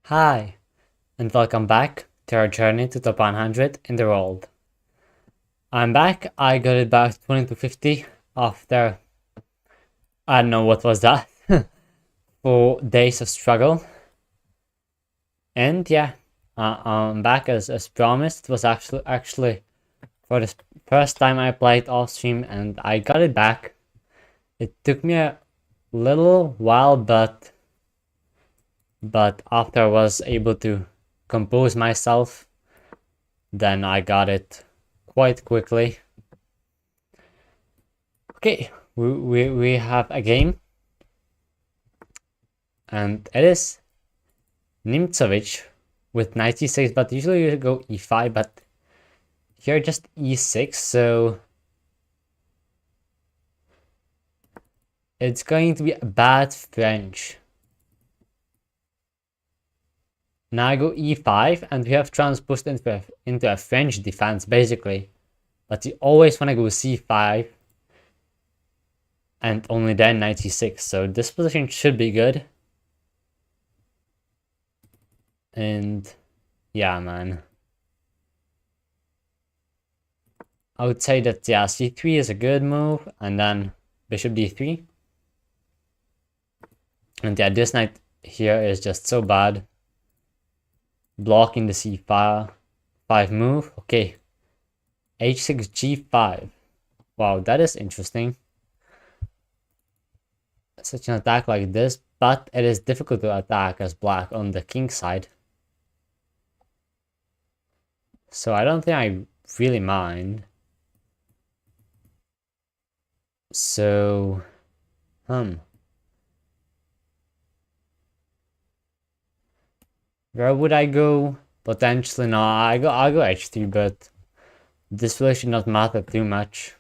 Hi, and welcome back to our journey to top 100 in the world. I'm back. I got it back 20 to 50 after I don't know what was that 4 days of struggle. And yeah, I'm back as promised. It was actually for the first time I played off stream, and I got it back. It took me a little while, but after I was able to compose myself, then I got it quite quickly. Okay, we have a game, and it is Nimtsovich with 96, but usually you go e5, but here just e6, so it's going to be a bad French. Now I go e5, and we have transposed into a French defense, basically. But you always want to go c5, and only then 96, so this position should be good. And yeah, man. I would say that, yeah, c3 is a good move, and then bishop d3. And yeah, this knight here is just so bad. Blocking the c5 move. Okay. h6, g5. Wow, that is interesting. Such an attack like this, but it is difficult to attack as black on the king side. So I don't think I really mind. So, where would I go? Potentially, no, I'll go h3, but this really should not matter too much.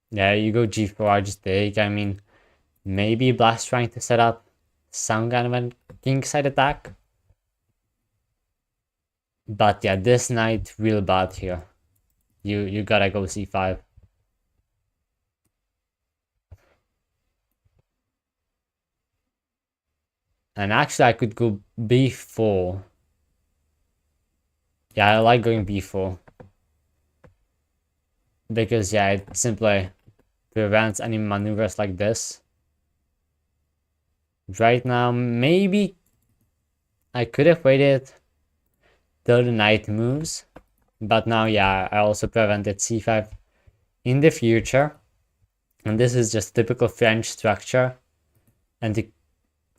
Yeah, you go g4, I just take. I mean, maybe black's trying to set up some kind of a kingside attack. But yeah, this knight real bad here. You gotta go c5. And actually I could go b4. Yeah, I like going b4. Because yeah, it simply prevents any maneuvers like this. Right now, maybe I could have waited till the knight moves. But now, yeah, I also prevented c5 in the future. And this is just typical French structure. And you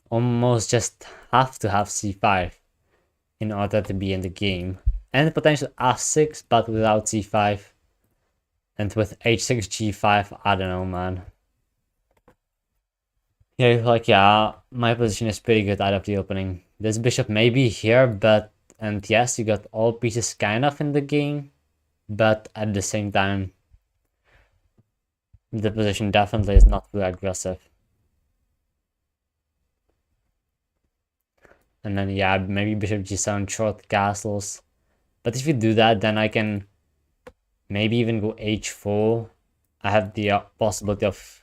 almost just have to have c5 in order to be in the game. And potential f6, but without c5. And with h6, g5, I don't know, man. Yeah, like, yeah, my position is pretty good out of the opening. This bishop may be here, but, and yes, you got all pieces kind of in the game, but at the same time, the position definitely is not too aggressive. And then, yeah, maybe bishop g7, short castles. But if you do that, then I can maybe even go h4. I have the possibility of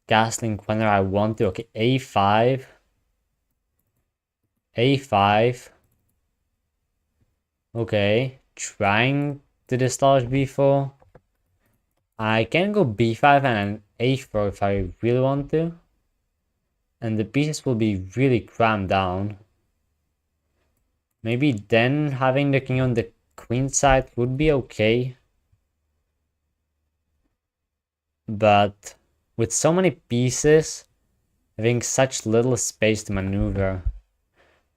castling whenever I want to. Okay, a5. a5. Okay, trying to dislodge b4. I can go b5 and a4 if I really want to. And the pieces will be really crammed down. Maybe then having the king on the queen side would be okay. But with so many pieces, having such little space to maneuver,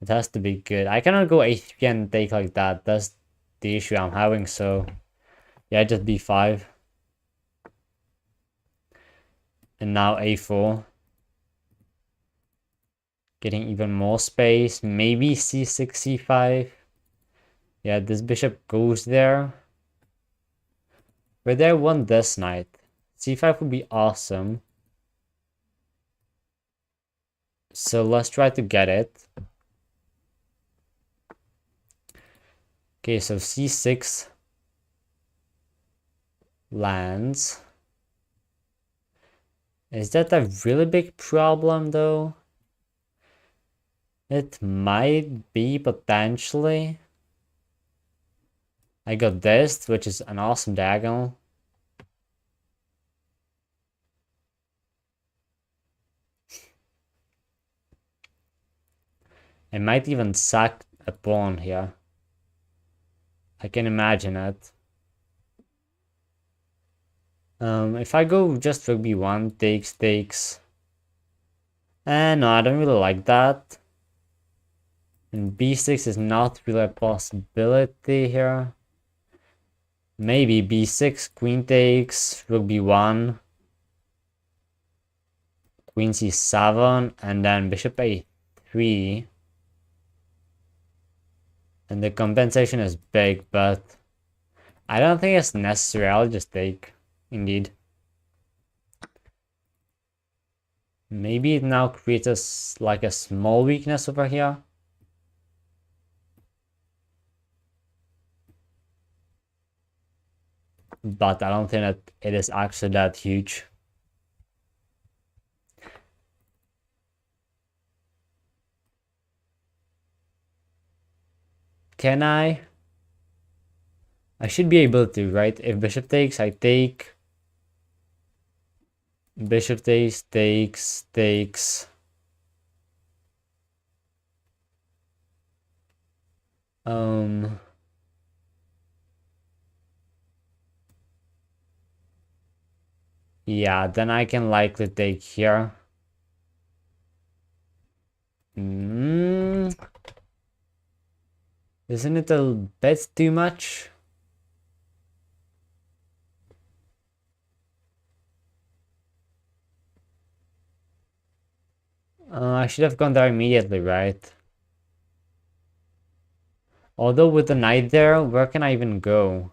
it has to be good. I cannot go a3 and take like that. That's the issue I'm having, so yeah, just b5. And now a4. Getting even more space. Maybe c6, c5. Yeah, this bishop goes there. But I want this knight. c5 would be awesome. So let's try to get it. Okay, so c6 lands. Is that a really big problem though? It might be potentially. I got this, which is an awesome diagonal. I might even sack a pawn here. I can imagine it. If I go just rook b1, takes. No, I don't really like that. And b6 is not really a possibility here. Maybe b6, queen takes, rook b1, queen c7, and then bishop a3. And the compensation is big, but I don't think it's necessary. I'll just take, indeed. Maybe it now creates like a small weakness over here. But I don't think that it is actually that huge. Can I? I should be able to, right? If bishop takes, I take. Bishop takes. Yeah, then I can likely take here. Isn't it a bit too much? I should have gone there immediately, right? Although with the knight there, where can I even go?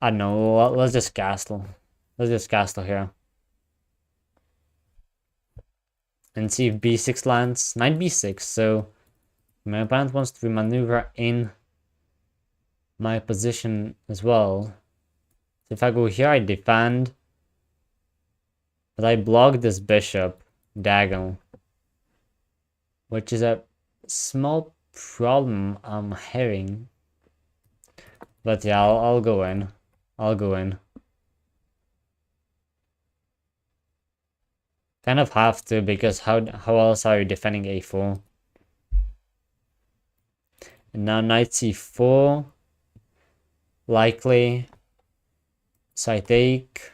I don't know, let's just castle. Let's just castle here. And see if b6 lands. Knight b6, so my opponent wants to maneuver in my position as well. So if I go here, I defend. But I block this bishop diagonal, which is a small problem I'm having. But yeah, I'll go in. I'll go in. Kind of have to, because how else are you defending a4? And now knight c4. Likely. So I take.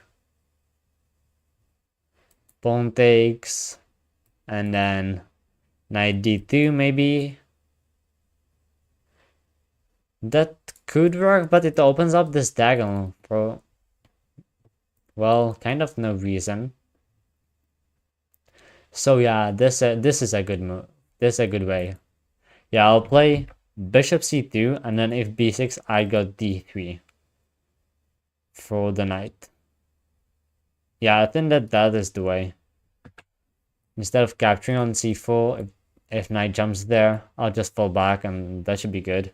Pawn takes. And then knight d2 maybe. That could work, but it opens up this diagonal for, well, kind of no reason. So yeah, this is a good move. This is a good way. Yeah, I'll play bishop c2, and then if b6, I got d3 for the knight. Yeah, I think that is the way. Instead of capturing on c4, if knight jumps there, I'll just fall back, and that should be good.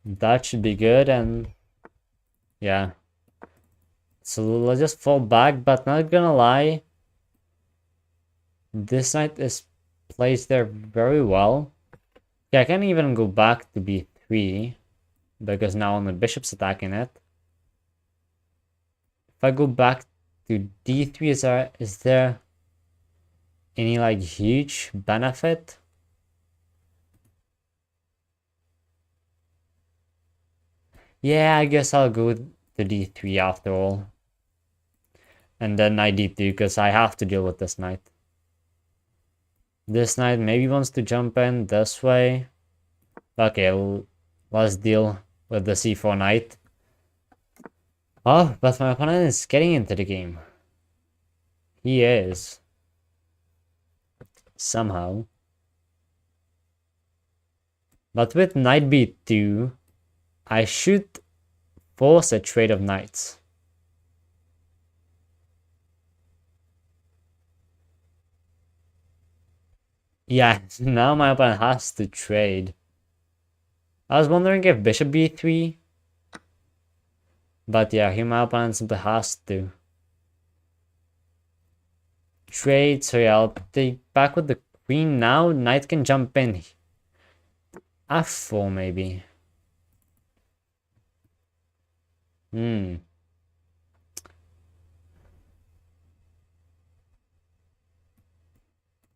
That should be good, and yeah. So let's just fall back, but not gonna lie, this knight is placed there very well. Yeah, I can even go back to b3, because now the bishop's attacking it. If I go back to d3, is there any like huge benefit? Yeah, I guess I'll go to d3 after all. And then knight d2, because I have to deal with this knight. This knight maybe wants to jump in this way. Okay, let's deal with the c4 knight. Oh, but my opponent is getting into the game. He is. Somehow. But with knight b2, I should force a trade of knights. Yeah, now my opponent has to trade. I was wondering if bishop b3 But yeah, here my opponent simply has to trade, so yeah, I'll take back with the queen now. Knight can jump in. F4 maybe.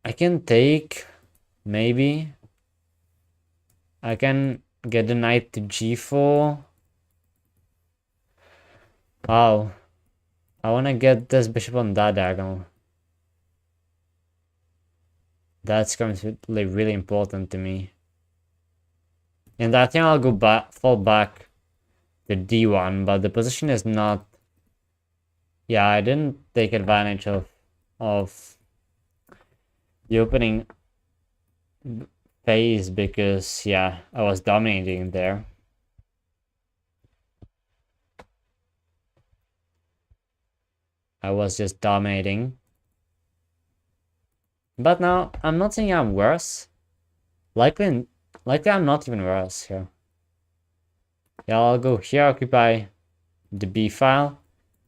I can take, maybe. I can get the knight to g4. Wow. I want to get this bishop on that diagonal. That's going to be really important to me. And I think I'll go back, fall back to d1, but the position is not... Yeah, I didn't take advantage of the opening phase because, yeah, I was dominating there. I was just dominating. But now, I'm not saying I'm worse. Likely I'm not even worse here. Yeah, I'll go here, occupy the b file.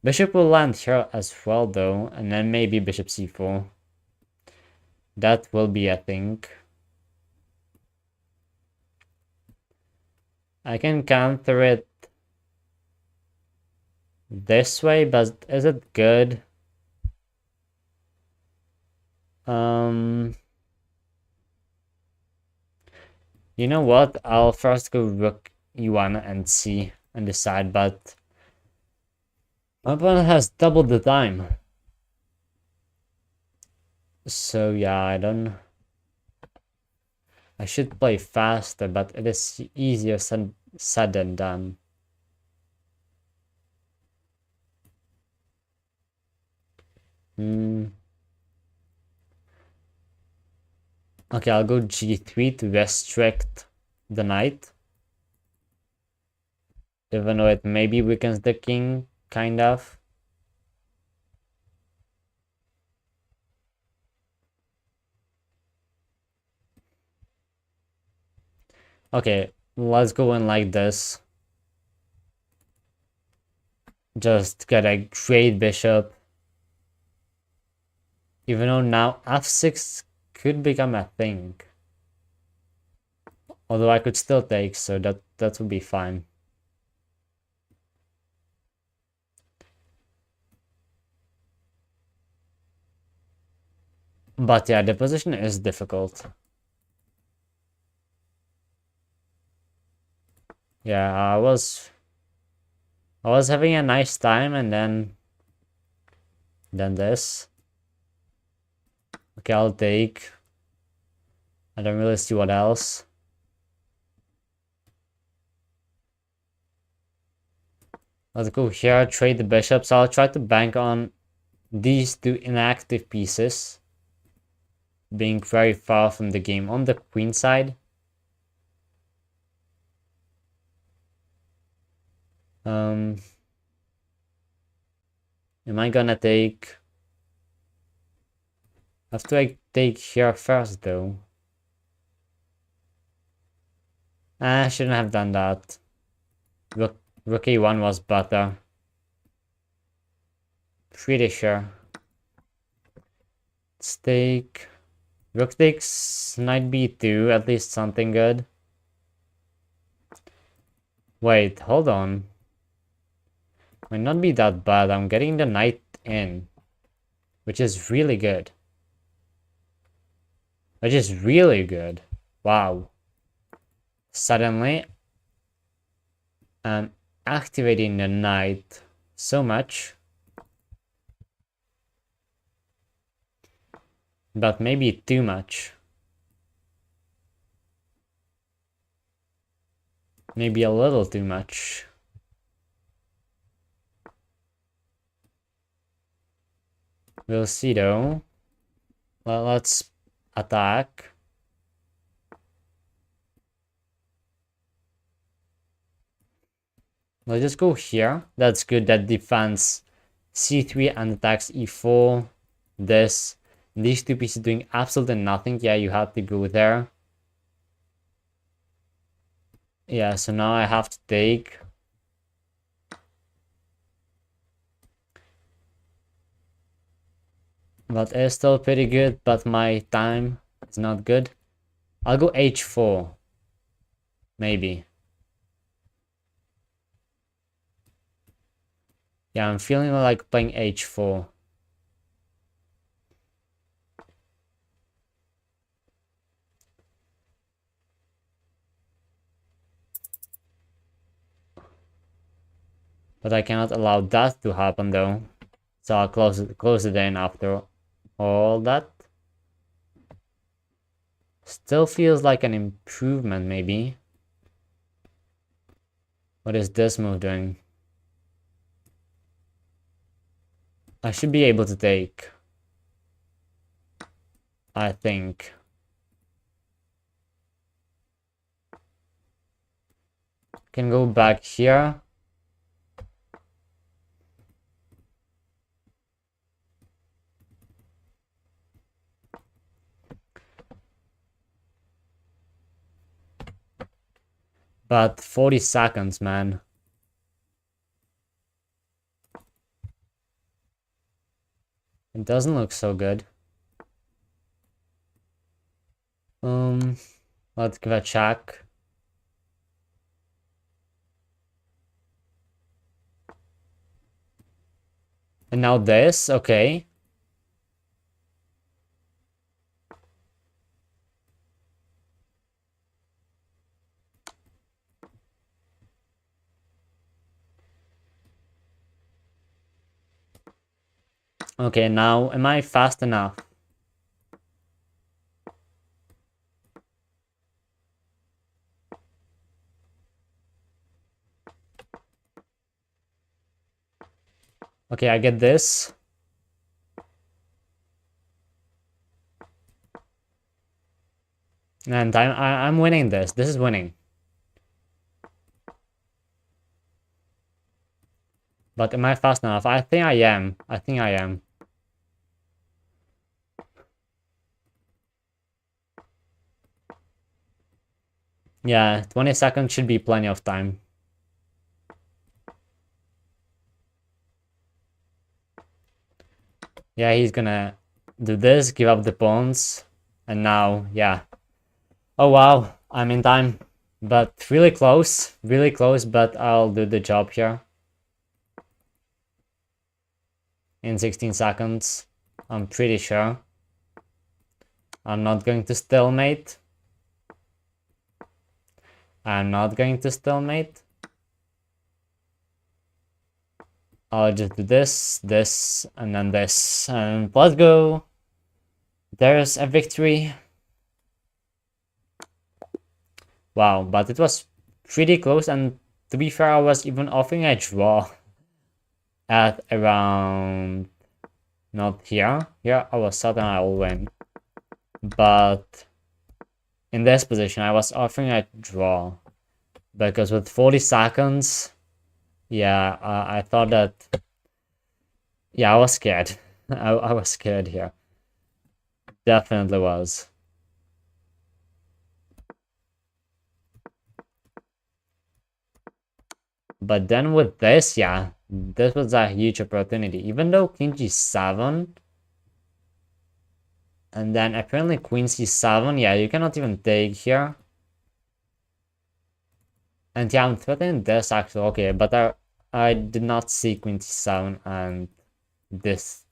Bishop will land here as well though, and then maybe bishop c4. That will be a thing. I can counter it this way, but is it good? You know what? I'll first go rook e1 and c and decide, but my opponent has doubled the time. So yeah, I should play faster, but it is easier said than done. Okay, I'll go g3 to restrict the knight. Even though it maybe weakens the king, kind of. Okay, let's go in like this. Just get a great bishop. Even though now f6 could become a thing. Although I could still take, so that would be fine. But yeah, the position is difficult. Yeah, I was having a nice time, and then this. Okay, I'll take. I don't really see what else. Let's go here, trade the bishops. I'll try to bank on these two inactive pieces being very far from the game on the queen side. Am I gonna take... After I take here first though. I shouldn't have done that. Rook e1 was better. Pretty sure. Let's take... Rook takes knight b2, at least something good. Wait, hold on. Might not be that bad. I'm getting the knight in, which is really good. Wow. Suddenly, I'm activating the knight so much. But maybe too much. Maybe a little too much. We'll see though. Well, let's attack. Let's just go here. That's good. That defends c3 and attacks e4. These two pieces doing absolutely nothing. Yeah, you have to go there. Yeah, so now I have to take. But it's still pretty good, but my time is not good. I'll go h4. Maybe. Yeah, I'm feeling like playing h4. But I cannot allow that to happen though. So I'll close it in after all that. Still feels like an improvement maybe. What is this move doing? I should be able to take. I think. Can go back here. But 40 seconds, man. It doesn't look so good. Let's give it a check. And now this, okay. Okay, now am I fast enough? Okay, I get this. And I'm winning this. This is winning. But am I fast enough? I think I am. I think I am. Yeah, 20 seconds should be plenty of time. Yeah, he's gonna do this, give up the pawns. And now, yeah. Oh wow, I'm in time. But really close, but I'll do the job here. In 16 seconds, I'm pretty sure. I'm not going to stalemate. I'm not going to stalemate. I'll just do this, this, and then this. And let's go. There's a victory. Wow, but it was pretty close, and to be fair, I was even offering a draw at around, not here. Here I was certain I will win. But in this position, I was offering a draw. Because with 40 seconds, yeah, I thought that, yeah, I was scared. I was scared here. Definitely was. But then with this, yeah, this was a huge opportunity. Even though King G7, and then apparently Queen C7, yeah, you cannot even take here. And yeah, I'm threatening this actually, okay, but I did not see Queen C7 and this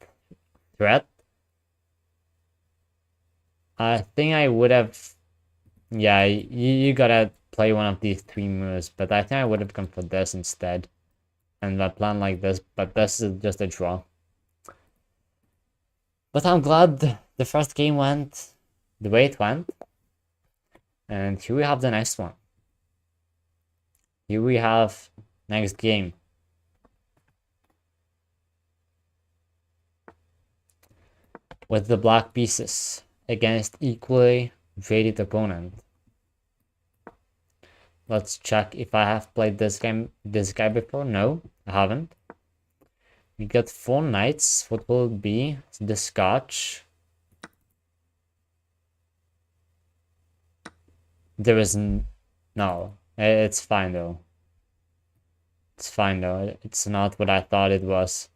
threat. I think I would have, yeah, you gotta play one of these three moves, but I think I would have gone for this instead. And I plan like this, but this is just a draw. But I'm glad the first game went the way it went. And here we have the next one. Here we have next game. With the black pieces against equally rated opponent. Let's check if I have played this guy before. No, I haven't. We got 4 knights. What will it be? The Scotch. There is no. It's fine though. It's fine though. It's not what I thought it was.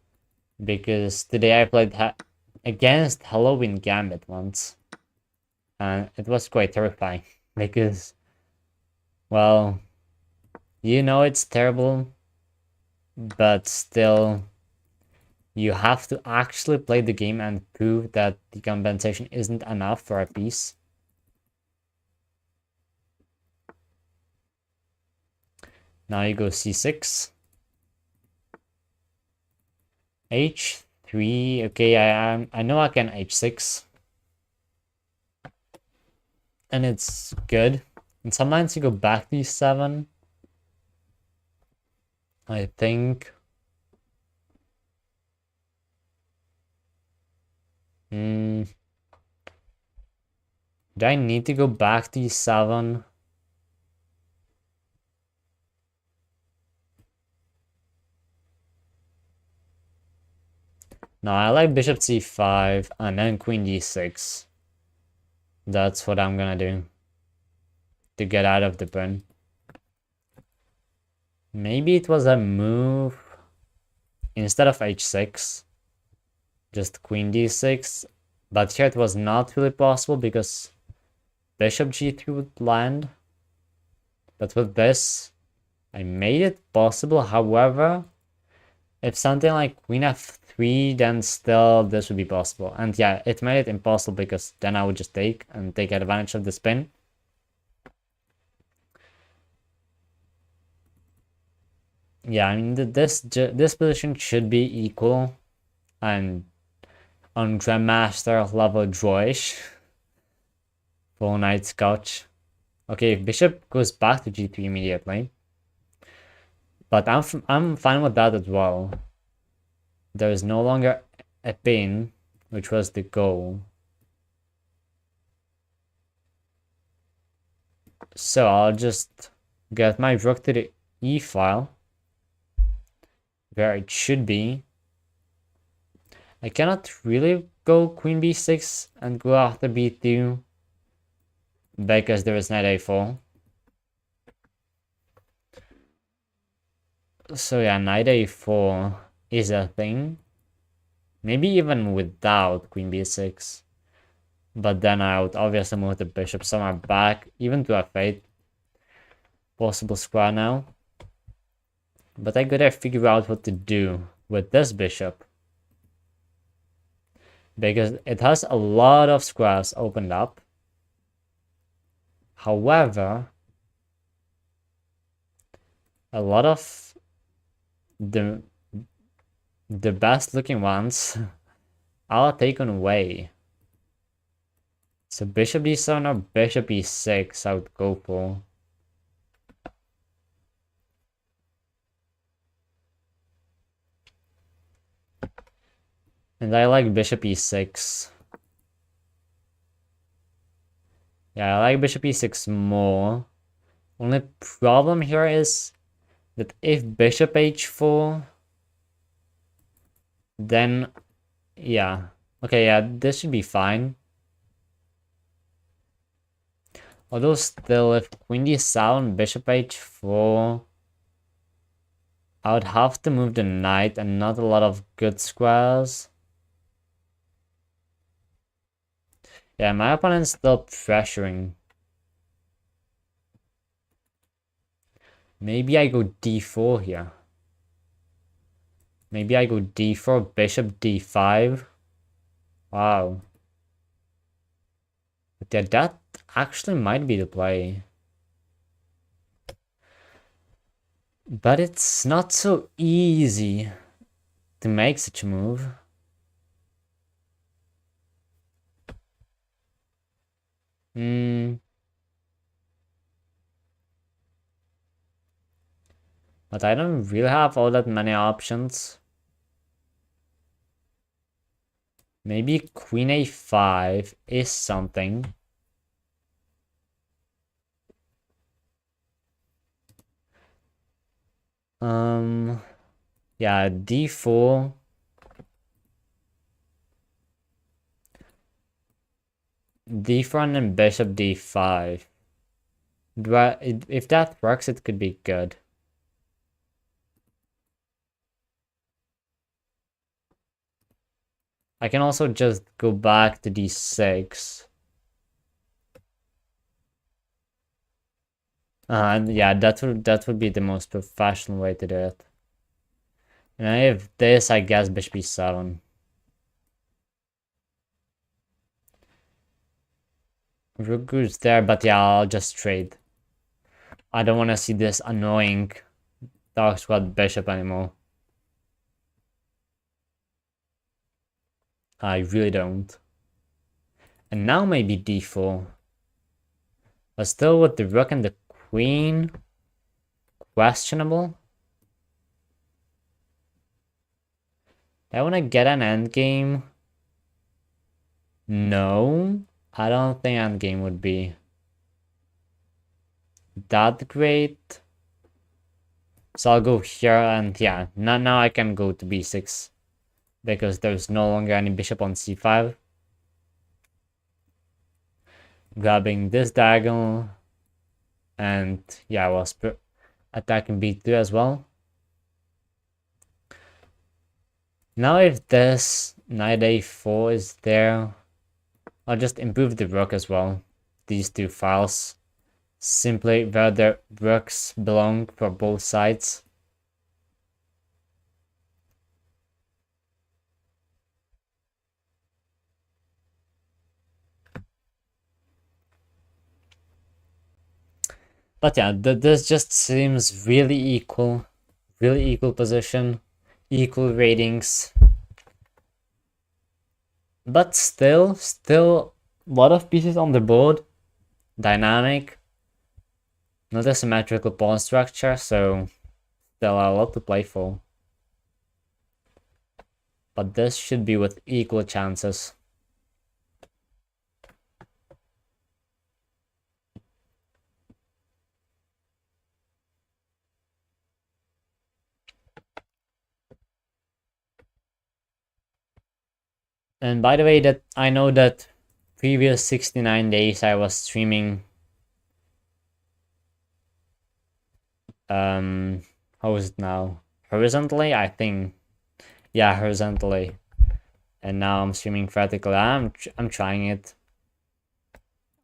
Because today I played against Halloween Gambit once. And it was quite terrifying because, well, you know it's terrible, but still, you have to actually play the game and prove that the compensation isn't enough for a piece. Now you go c6. h3. Okay, I know I can h6. And it's good. And sometimes you go back to e7. I think. Do I need to go back to e7? No, I like bishop c5 and then queen d6. That's what I'm gonna do to get out of the pawn. Maybe it was a move instead of h6, just queen d6, but here it was not really possible because bishop g3 would land. But with this, I made it possible. However, if something like queen f3, then still this would be possible. And yeah, it made it impossible because then I would just take advantage of the spin. Yeah, I mean, this position should be equal and on Grandmaster level drawish. Full knight scotch. Okay, bishop goes back to g3 immediately. But I'm fine with that as well. There is no longer a pin, which was the goal. So I'll just get my rook to the e file, where it should be. I cannot really go queen b6 and go after b2 because there is knight a4. So yeah, knight a4 is a thing. Maybe even without queen b6. But then I would obviously move the bishop somewhere back, even to f8. Possible square now. But I gotta figure out what to do with this bishop. Because it has a lot of squares opened up. However, a lot of the best looking ones are taken away. So bishop d7 or bishop e6 I would go for. And I like bishop e6. Yeah, I like bishop e6 more. Only problem here is that if bishop h4, then yeah. Okay, yeah, this should be fine. Although still, if queen d7, bishop h4, I would have to move the knight and not a lot of good squares. Yeah, my opponent's still pressuring. Maybe I go d4 here. Maybe I go d4, bishop d5. Wow. But yeah, that actually might be the play. But it's not so easy to make such a move. But I don't really have all that many options. Maybe queen a5 is something. Yeah, d4. d4 and bishop d5. But if that works, it could be good. I can also just go back to d6. And yeah, that would be the most professional way to do it. And I have this, I guess bishop e7. Rook goes there, but yeah, I'll just trade. I don't want to see this annoying dark squad bishop anymore. I really don't. And now maybe d4. But still with the rook and the queen, questionable. I want to get an endgame. No, I don't think endgame would be that great. So I'll go here, and yeah, now I can go to b6 because there's no longer any bishop on c5. Grabbing this diagonal, and yeah, I was attacking b2 as well. Now if this knight a4 is there, I'll just improve the rook as well. These two files, simply where the rooks belong for both sides. But yeah, this just seems really equal position, equal ratings. But still a lot of pieces on the board, dynamic, not a symmetrical pawn structure, so still a lot to play for. But this should be with equal chances. And by the way, that I know that previous 69 days I was streaming how is it now? Horizontally, I think. Yeah, horizontally. And now I'm streaming vertically. I'm trying it.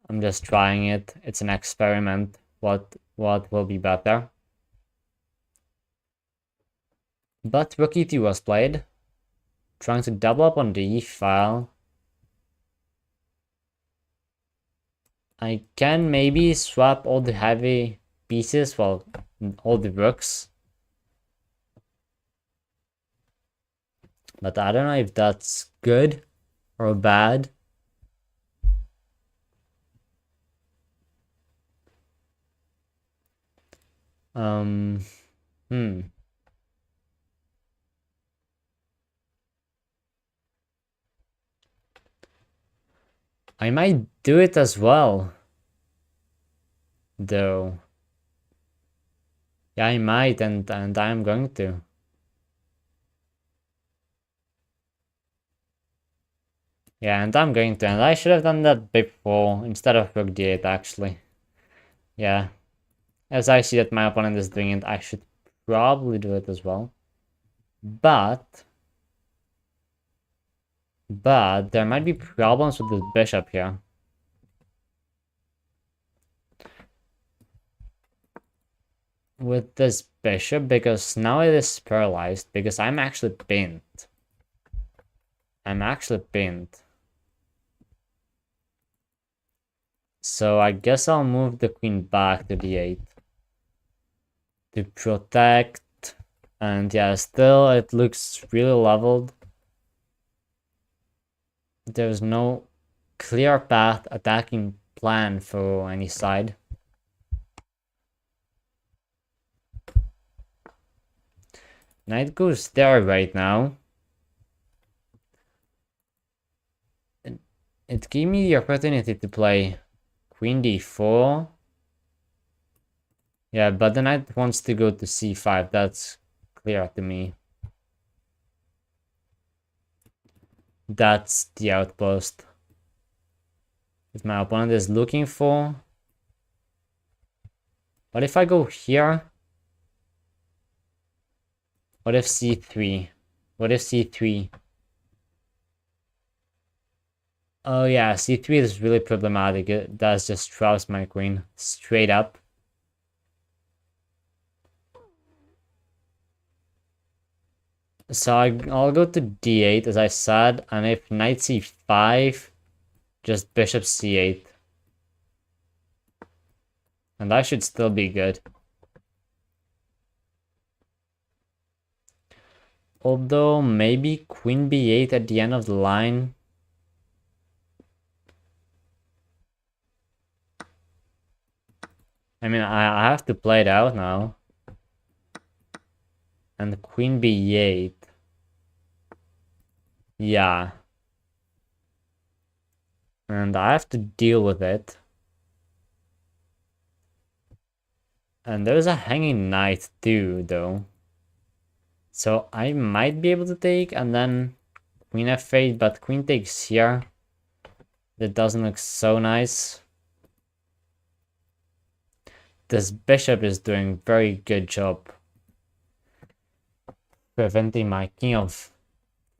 I'm just trying it. It's an experiment. What will be better? But rook e2 was played. Trying to double up on the e file. I can maybe swap all the heavy pieces, well, all the rooks. But I don't know if that's good or bad. I might do it as well, though. Yeah, I might, and I'm going to. Yeah, and I'm going to, and I should have done that before, instead of rook d8, actually. Yeah. As I see that my opponent is doing it, I should probably do it as well. But there might be problems with this bishop here. With this bishop, because now it is paralyzed, because I'm actually pinned. So I guess I'll move the queen back to d8 to protect, and yeah, still it looks really leveled. There's no clear path attacking plan for any side. Knight goes there right now. It gave me the opportunity to play queen d4. Yeah, but the knight wants to go to c5. That's clear to me. That's the outpost that my opponent is looking for. What if I go here? What if c3? What if c3? Oh yeah, c3 is really problematic. It does just troughs my queen straight up. So I'll go to d8 as I said, and if knight c5, just bishop c8. And that should still be good. Although maybe queen b8 at the end of the line. I mean, I have to play it out now. And queen b8. Yeah. And I have to deal with it. And there's a hanging knight too, though. So I might be able to take, and then queen f8, but queen takes here. That doesn't look so nice. This bishop is doing very good job preventing my king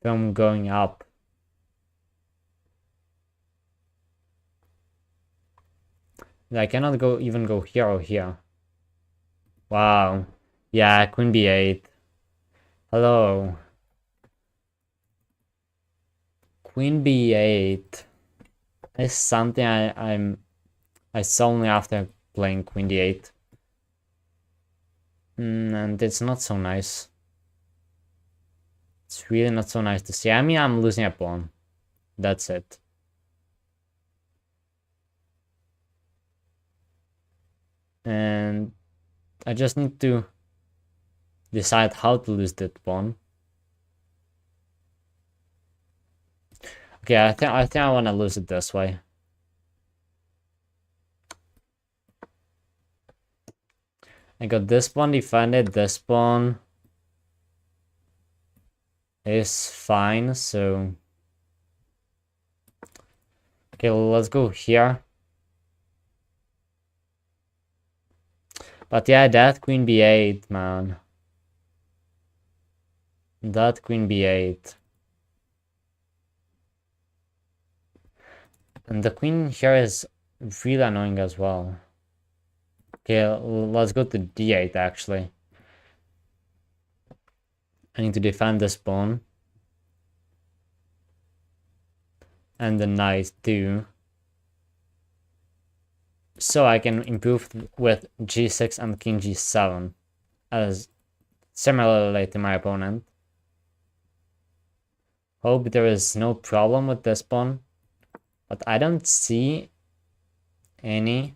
from going up. I cannot even go here or here. Wow. Yeah, queen b8. Hello. Queen b8 is something I saw only after playing queen d8. And it's not so nice. It's really not so nice to see. I mean, I'm losing a pawn. That's it. And I just need to decide how to lose that pawn. Okay, I think I want to lose it this way. I got this pawn defended, this pawn is fine, so okay, let's go here. But yeah, that queen b8, man. That queen b8. And the queen here is really annoying as well. Okay, let's go to d8 actually. I need to defend this pawn. And the knight too. So I can improve with g6 and king g7 as similarly to my opponent. Hope there is no problem with this pawn, but I don't see any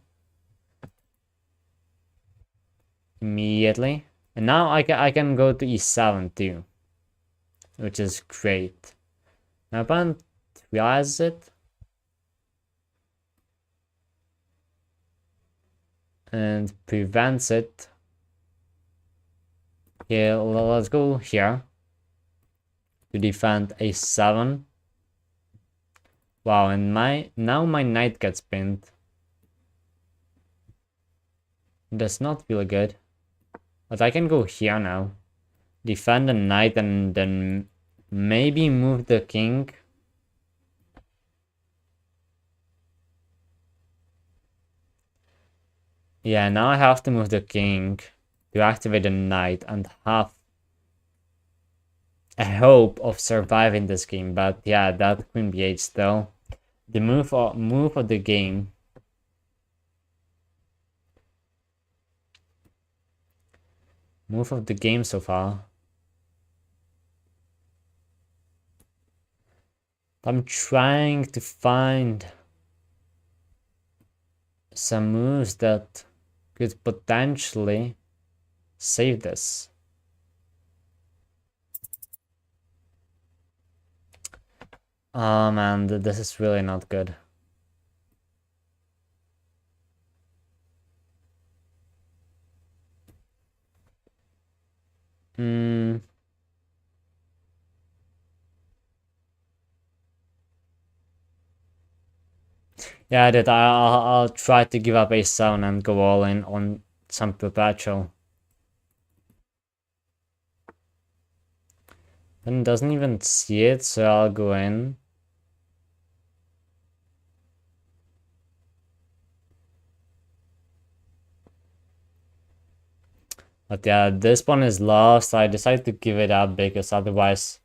immediately. And now I can go to e7 too, which is great. My opponent realizes it. And prevents it. Okay, let's go here to defend a7. Wow, and now my knight gets pinned. That's not really good. But I can go here now. Defend the knight and then maybe move the king. Yeah, now I have to move the king to activate the knight and have a hope of surviving this game. But yeah, that queen b8 still. The move of the game. Move of the game so far. I'm trying to find some moves that could potentially save this. Oh man, this is really not good. Yeah, I did. I'll try to give up a7 and go all in on some perpetual. And doesn't even see it, so I'll go in. But yeah, this pawn is lost. I decided to give it up because otherwise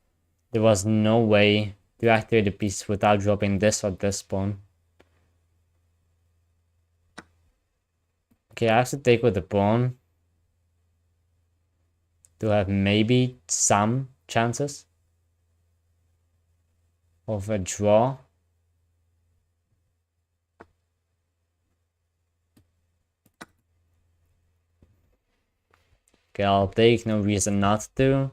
there was no way to activate the piece without dropping this or this pawn. Okay, I have to take with the pawn to have maybe some chances of a draw. Okay, I'll take, no reason not to.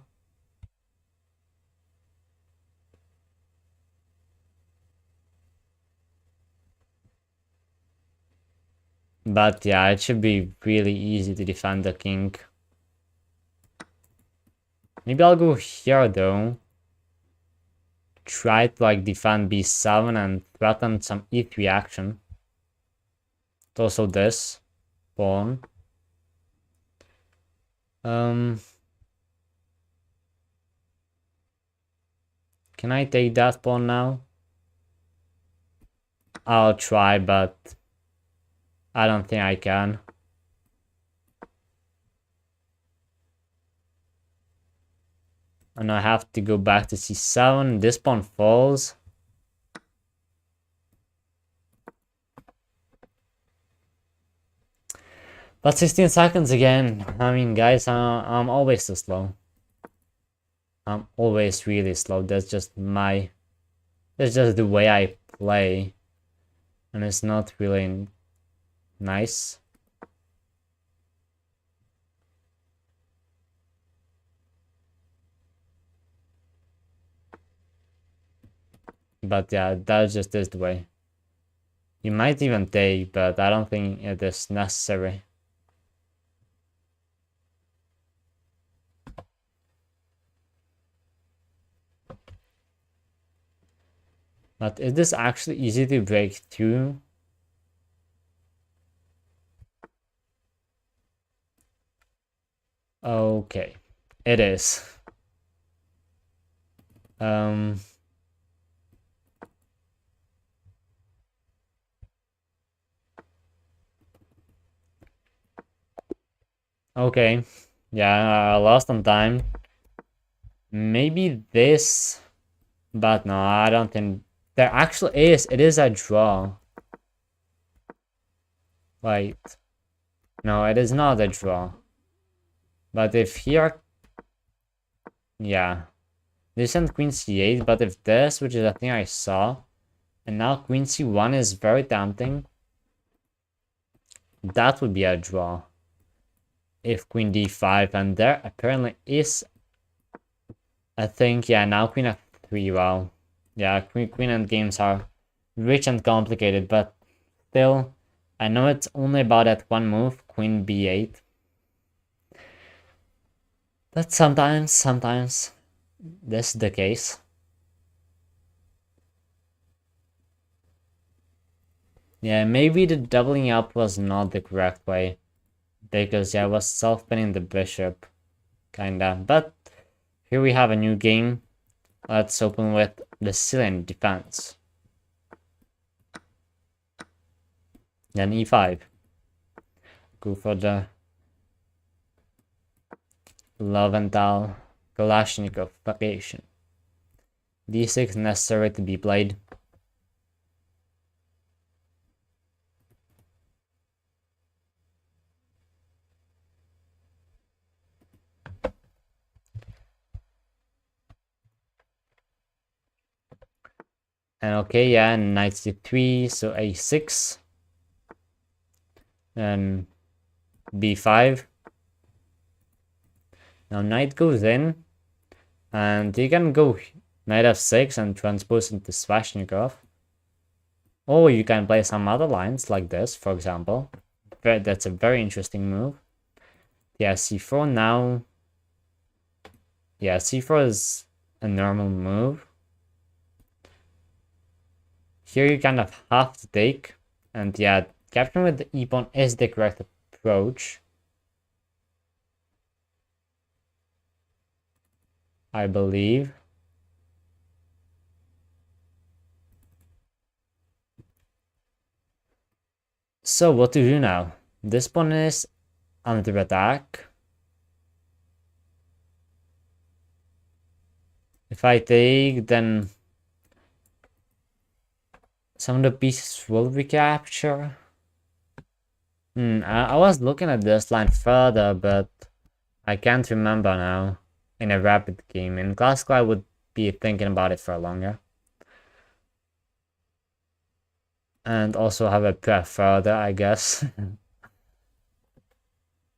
But yeah, it should be really easy to defend the king. Maybe I'll go here though. Try to like defend b7 and threaten some e3 action. Also this pawn. Can I take that pawn now? I'll try, but I don't think I can. And I have to go back to c7. This pawn falls. But 16 seconds again. I mean, guys, I'm always so slow. I'm always really slow. That's just the way I play. And it's not really nice. But yeah, that just is the way. You might even take, but I don't think it is necessary. But is this actually easy to break through? Okay, it is. Okay, yeah, I lost on time. Maybe this, but no, I don't think there actually is. It is a draw. Wait, no, it is not a draw. But if here, yeah, this and queen c8. But if this, which is a thing I saw, and now queen c1 is very tempting, that would be a draw. If queen d5, and there apparently is a thing. Yeah, now queen f3. Wow, yeah, queen endgames are rich and complicated, but still, I know it's only about that one move, queen b8. But sometimes this is the case. Yeah, maybe the doubling up was not the correct way. Because yeah, I was self-pinning the bishop. Kinda. But here we have a new game. Let's open with the Sicilian defense. Then e5. Go for the Loewenthal Kalashnikov variation. d6 necessary to be played. And okay, yeah, knight c3, so a6. And b5. Now knight goes in, and you can go knight f6 and transpose into Sveshnikov. Or you can play some other lines like this, for example. That's a very interesting move. Yeah, c4 now. Yeah, c4 is a normal move. Here you kind of have to take. And yeah, capturing with the e-pawn is the correct approach, I believe. So what to do now? This pawn is under attack. If I take, then some of the pieces will recapture. I was looking at this line further, but I can't remember now. In a rapid game. In classical, I would be thinking about it for longer. And also have a prayer further, I guess.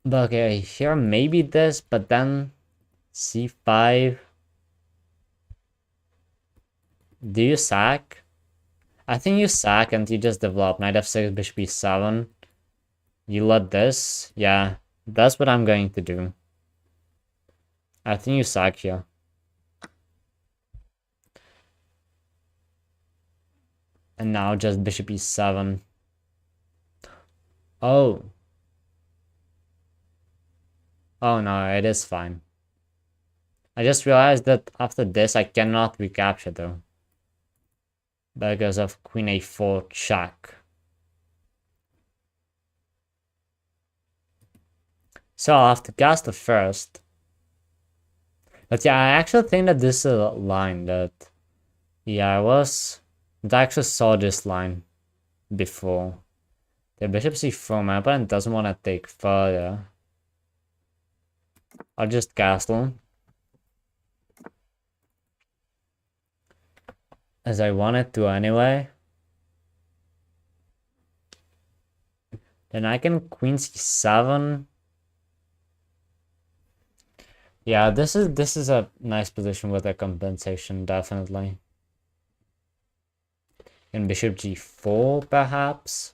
But okay, here maybe this, but then c5. Do you sack? I think you sack and you just develop knight f6, bishop e7. You let this? Yeah, that's what I'm going to do. I think you sack here. And now just bishop e7. Oh. Oh no, it is fine. I just realized that after this I cannot recapture though. Because of queen a4 check. So I'll have to castle first. But yeah, I actually think that this is a line that... Yeah, I actually saw this line before. The bishop c4, my opponent doesn't want to take further. I'll just castle. As I wanted to anyway. Then I can queen c7. Yeah, this is a nice position with a compensation, definitely. And bishop g4, perhaps.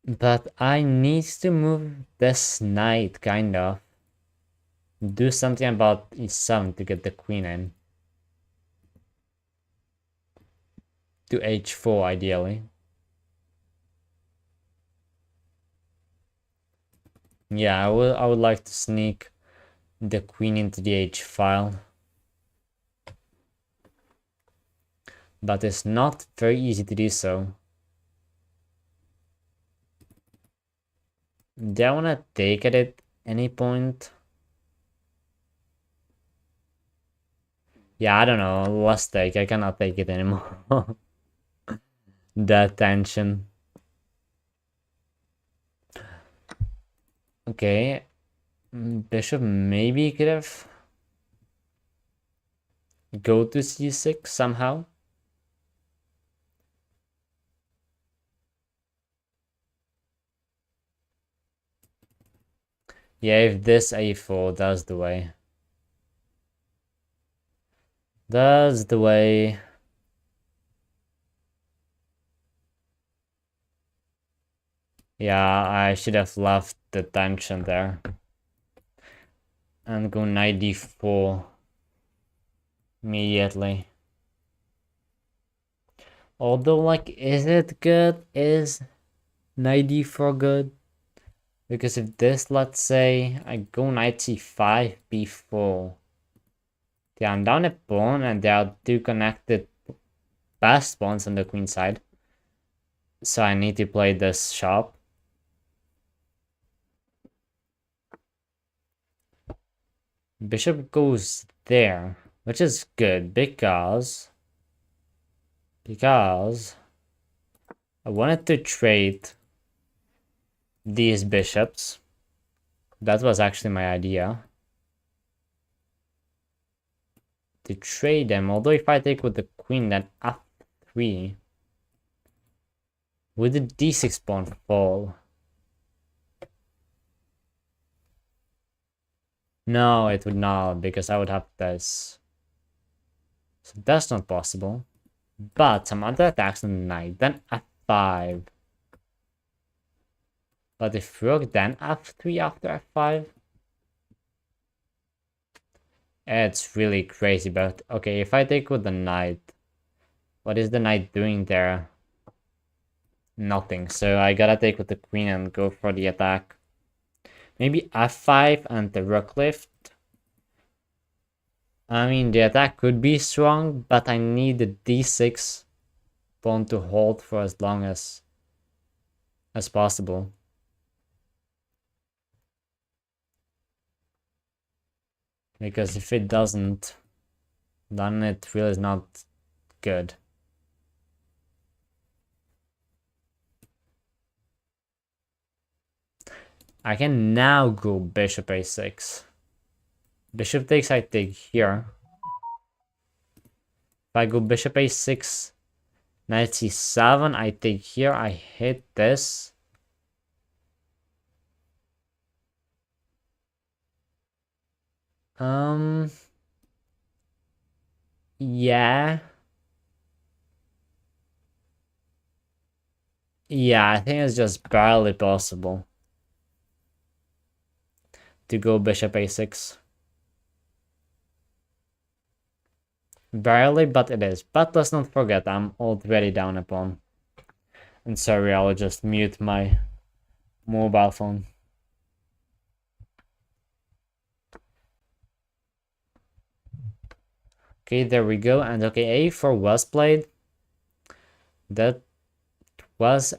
But I need to move this knight, kind of. Do something about e7 to get the queen in. To h4, ideally. Yeah, I would like to sneak the queen into the h file. But it's not very easy to do so. Do I want to take it at any point? Yeah, I don't know. Let's take. I cannot take it anymore. That tension. Okay. Bishop maybe could have go to c6 somehow. Yeah, if this a4, that's the way. That's the way. Yeah, I should have left the tension there. And go knight d4 immediately. Although, like, is it good? Is knight d4 good? Because if this, let's say, I go knight c5, b4. Yeah, I'm down a pawn, and there are two connected passed pawns on the queen side. So I need to play this sharp. Bishop goes there, which is good because I wanted to trade these bishops. That was actually my idea. To trade them, although if I take with the queen, then f3. Would the d6 pawn fall? No, it would not, because I would have this. So that's not possible. But some other attacks on the knight, then f5. But if rook, then f3 after f5. It's really crazy, but okay, if I take with the knight, what is the knight doing there? Nothing, so I gotta take with the queen and go for the attack. Maybe f5 and the rook lift. I mean, the attack could be strong, but I need the d6 pawn to hold for as long as possible. Because if it doesn't, then it really is not good. I can now go bishop a6. Bishop takes, I take here. If I go bishop a6, knight c7, I take here, I hit this. Yeah. Yeah, I think it's just barely possible to go bishop a6. Barely, but it is. But let's not forget, I'm already down a pawn. And sorry, I'll just mute my mobile phone. Okay, there we go. And okay, a4 was played. That was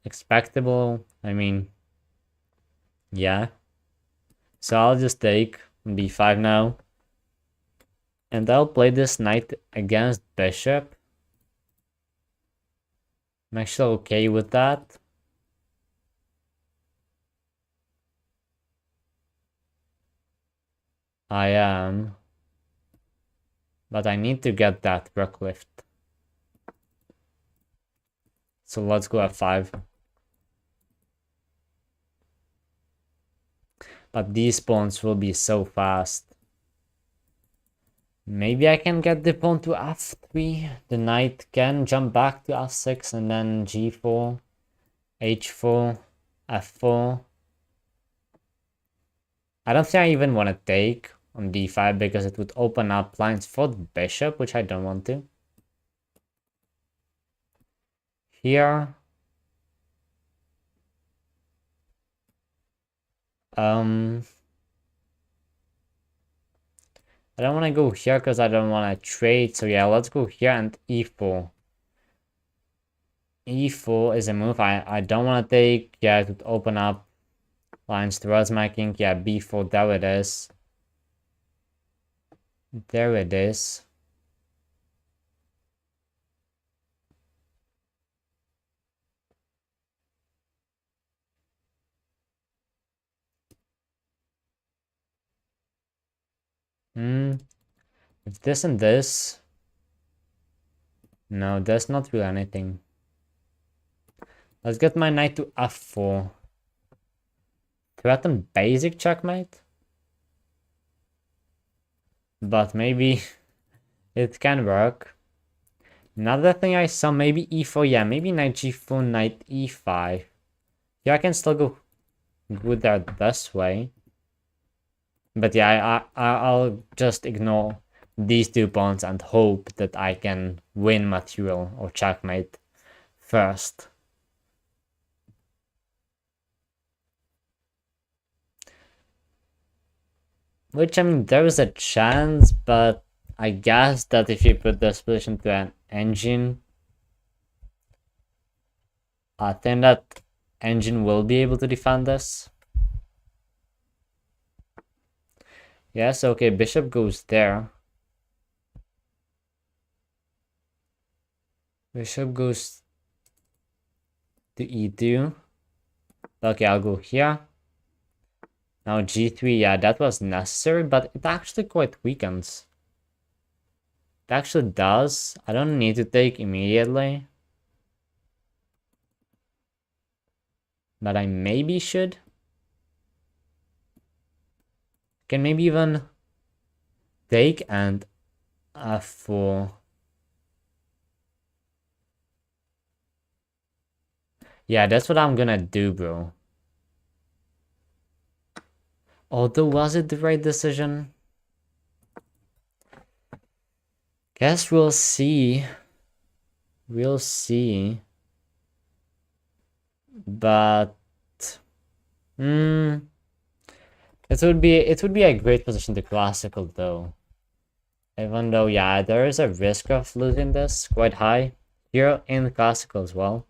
expectable. I mean, yeah. So I'll just take b5 now. And I'll play this knight against bishop. I'm actually okay with that. I am. But I need to get that rook lift. So let's go f5. But these pawns will be so fast. Maybe I can get the pawn to f3. The knight can jump back to f6 and then g4, h4, f4. I don't think I even want to take on d5 because it would open up lines for the bishop, which I don't want to. Here. I don't want to go here because I don't want to trade. So yeah, let's go here and e4. E4 is a move I don't want to take. Yeah, it would open up lines towards my king. Yeah, b4, there it is. There it is. If this and this... No, there's not really anything. Let's get my knight to f4. Threaten basic checkmate? But maybe it can work. Another thing I saw, maybe e4, yeah, maybe knight g4, knight e5. Yeah, I can still go there this way. But yeah, I'll just ignore these 2 pawns and hope that I can win material or checkmate first. Which, I mean, there is a chance, but I guess that if you put this position to an engine, I think that engine will be able to defend this. Yes, okay, bishop goes there. Bishop goes to e2. Okay, I'll go here. Now g3, yeah, that was necessary, but it actually quite weakens. It actually does. I don't need to take immediately. But I maybe should. Can maybe even take and f4. Yeah, that's what I'm gonna do, bro. Although, was it the right decision? Guess we'll see. We'll see. But it would be a great position to classical though. Even though, yeah, there is a risk of losing this quite high here in classical as well.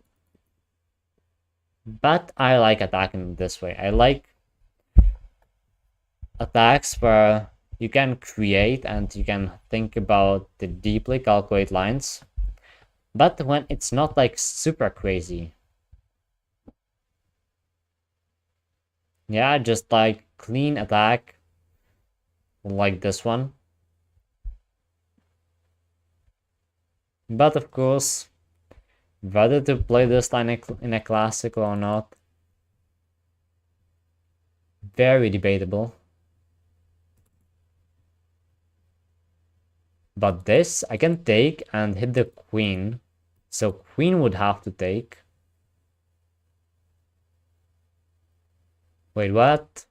But I like attacking this way. I like attacks where you can create and you can think about the deeply calculate lines, but when it's not like super crazy. Yeah, just like clean attack like this one. But of course, whether to play this line in a classical or not, very debatable. But this I can take and hit the queen, so queen would have to take. Wait, what?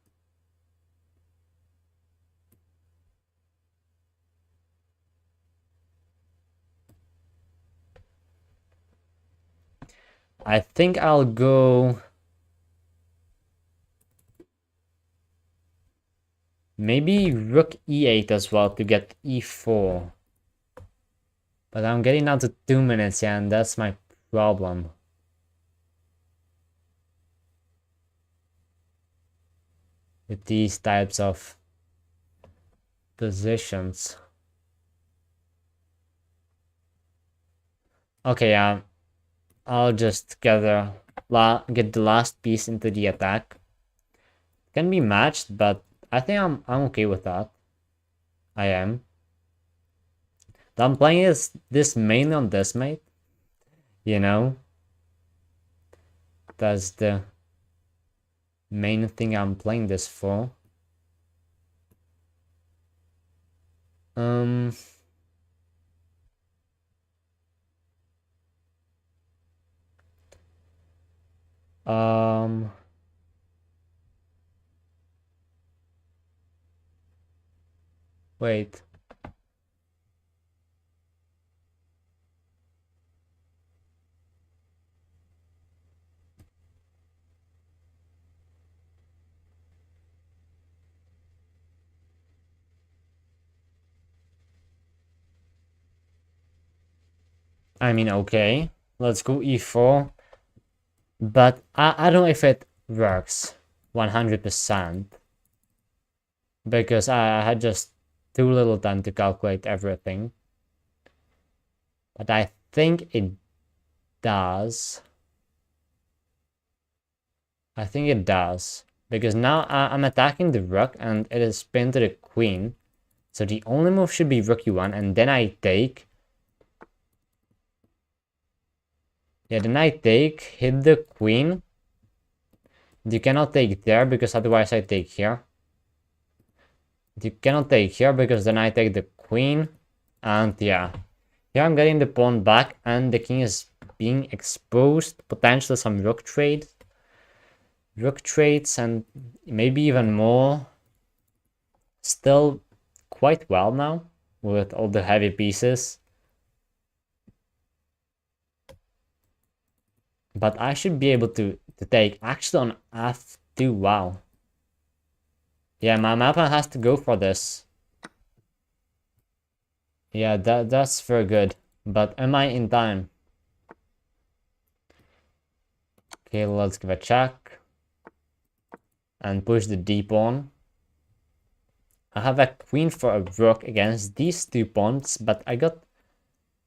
I think I'll go... maybe rook e8 as well to get e4. But I'm getting down to 2 minutes, yeah, and that's my problem. With these types of positions. Okay, I'll just get the last piece into the attack. Can be matched, but I think I'm okay with that. I am. I'm playing this mainly on this mate. You know? That's the main thing I'm playing this for. Wait. I mean, okay. Let's go e4. But I don't know if it works 100%. Because I had just too little time to calculate everything. But I think it does. I think it does. Because now I'm attacking the rook and it is pinned to the queen. So the only move should be rook e1 and then I take. Yeah, then I take, hit the queen. You cannot take there because otherwise I take here. You cannot take here because then I take the queen. And yeah, here I'm getting the pawn back and the king is being exposed. Potentially some rook trades. Rook trades and maybe even more. Still quite well now with all the heavy pieces. But I should be able to take actually on f2. Wow. Yeah, my opponent has to go for this. Yeah, that's very good. But am I in time? Okay, let's give a check. And push the d pawn. I have a queen for a rook against these two pawns, but I got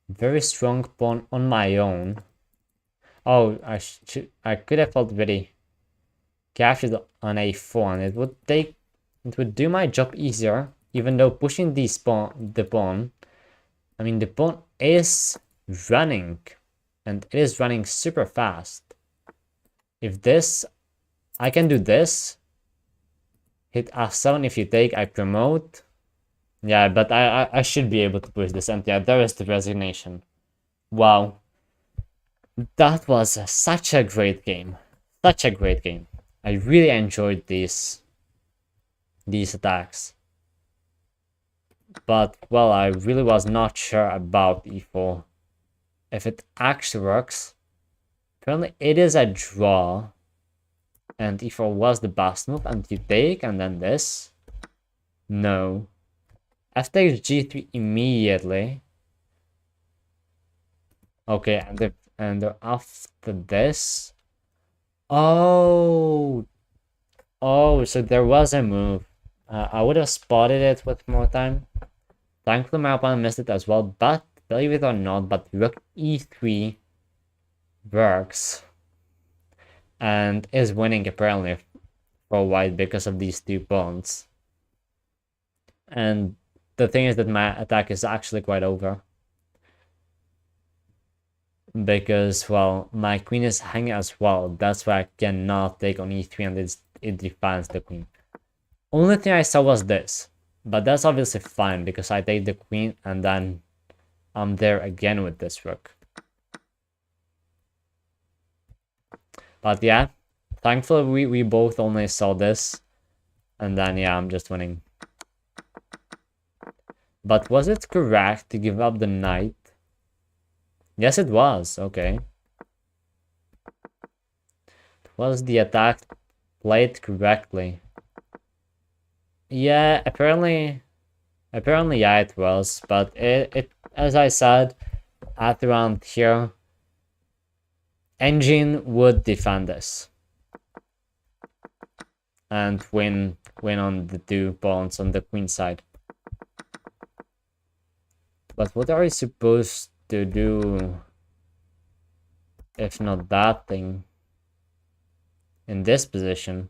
very strong pawn on my own. Oh, I could have already captured on a4, and it would do my job easier, even though pushing the pawn. I mean, the pawn is running, and it is running super fast. If this, I can do this. Hit f7 if you take, I promote. Yeah, but I should be able to push this, and yeah, there is the resignation. Wow. That was such a great game. Such a great game. I really enjoyed these attacks. But, well, I really was not sure about e4. If it actually works. Apparently it is a draw. And e4 was the best move. And you take, and then this. No. F takes g3 immediately. Okay, and after this. Oh, so there was a move. I would have spotted it with more time. Thankfully, my opponent missed it as well, but believe it or not, but rook e3 works and is winning apparently for white because of these 2 pawns. And the thing is that my attack is actually quite over. Because, well, my queen is hanging as well. That's why I cannot take on e3 and it defends the queen. Only thing I saw was this. But that's obviously fine because I take the queen and then I'm there again with this rook. But yeah, thankfully we both only saw this. And then yeah, I'm just winning. But was it correct to give up the knight? Yes, it was. Okay. Was the attack played correctly? Yeah, apparently yeah, it was. But it as I said, at around here, Engine would defend this and win on the 2 pawns on the queen side. But what are you supposed to do if not that thing in this position?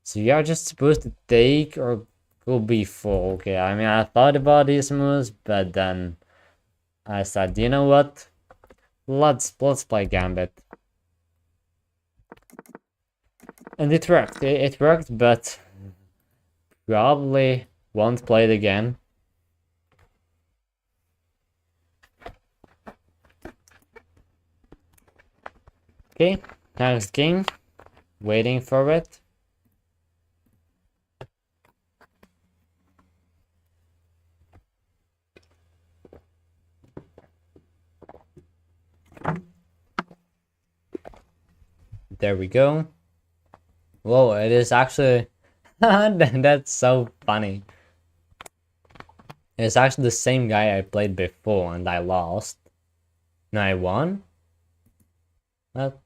So you are just supposed to take or go b4. Okay, I mean, I thought about these moves, but then I said, you know what? Let's play Gambit. And it worked. It worked, but probably won't play it again. Okay, next game. Waiting for it. There we go. Whoa, it is actually... That's so funny. It's actually the same guy I played before and I lost. No, I won? What?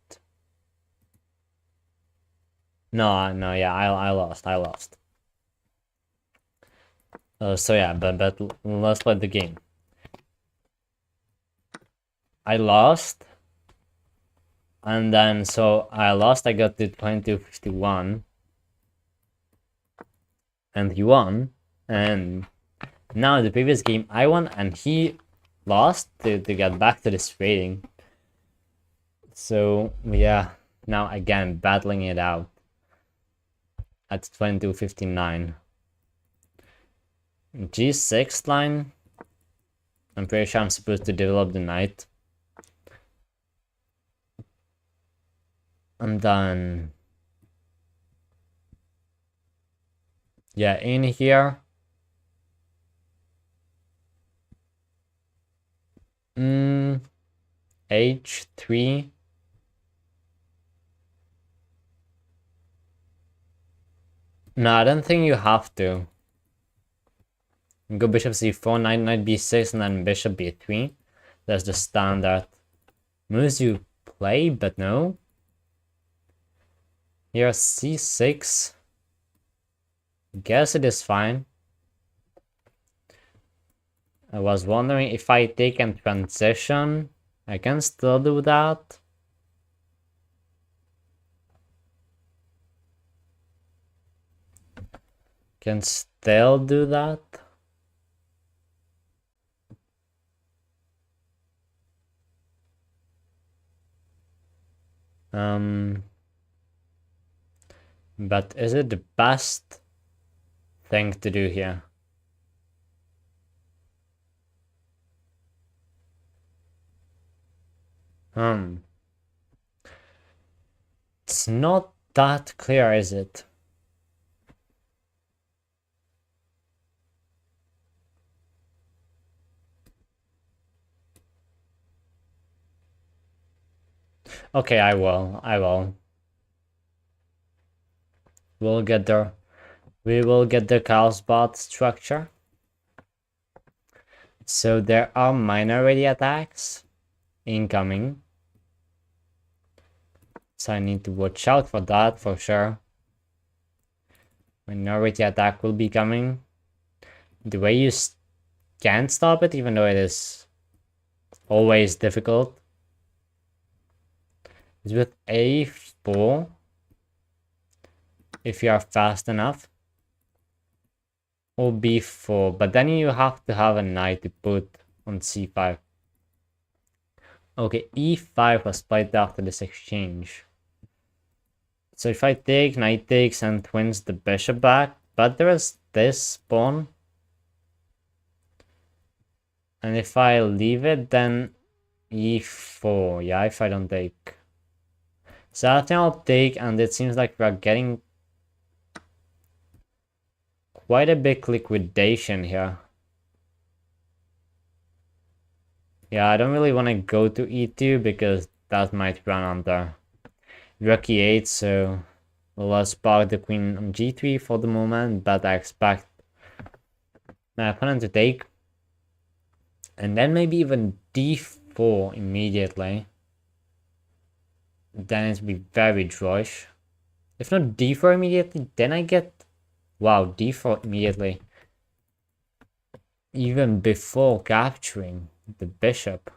No, yeah, I lost. So yeah, but let's play the game. I lost. And then, so I lost, I got to 2251. And he won. And now the previous game I won and he lost to get back to this rating. So yeah, now again battling it out at 2259. G6 line. I'm pretty sure I'm supposed to develop the knight. And then yeah, in here. H3. No, I don't think you have to. Go bishop c4, knight b6, and then bishop b3. That's the standard moves you play, but no. Here c6. Guess it is fine. I was wondering if I take and transition, I can still do that. Can still do that. But is it the best thing to do here? It's not that clear, is it? Okay, I will. We will get the Carlsbad structure. So there are minority attacks incoming. So I need to watch out for that for sure. Minority attack will be coming. The way you can't stop it, even though it is always difficult, is with a4. If you are fast enough, or b4, but then you have to have a knight to put on c5. Okay, e5 was played after this exchange. So if I take, knight takes and twins the bishop back, but there is this pawn. And if I leave it, then e4, yeah, if I don't take. So I think I'll take, and it seems like we're getting quite a big liquidation here. Yeah, I don't really want to go to e2 because that might run under rook e8, so let's park the queen on g3 for the moment, but I expect my opponent to take. And then maybe even d4 immediately. Then it'd be very droish. If not d4 immediately, then I get... Wow, d4 immediately. Even before capturing the bishop.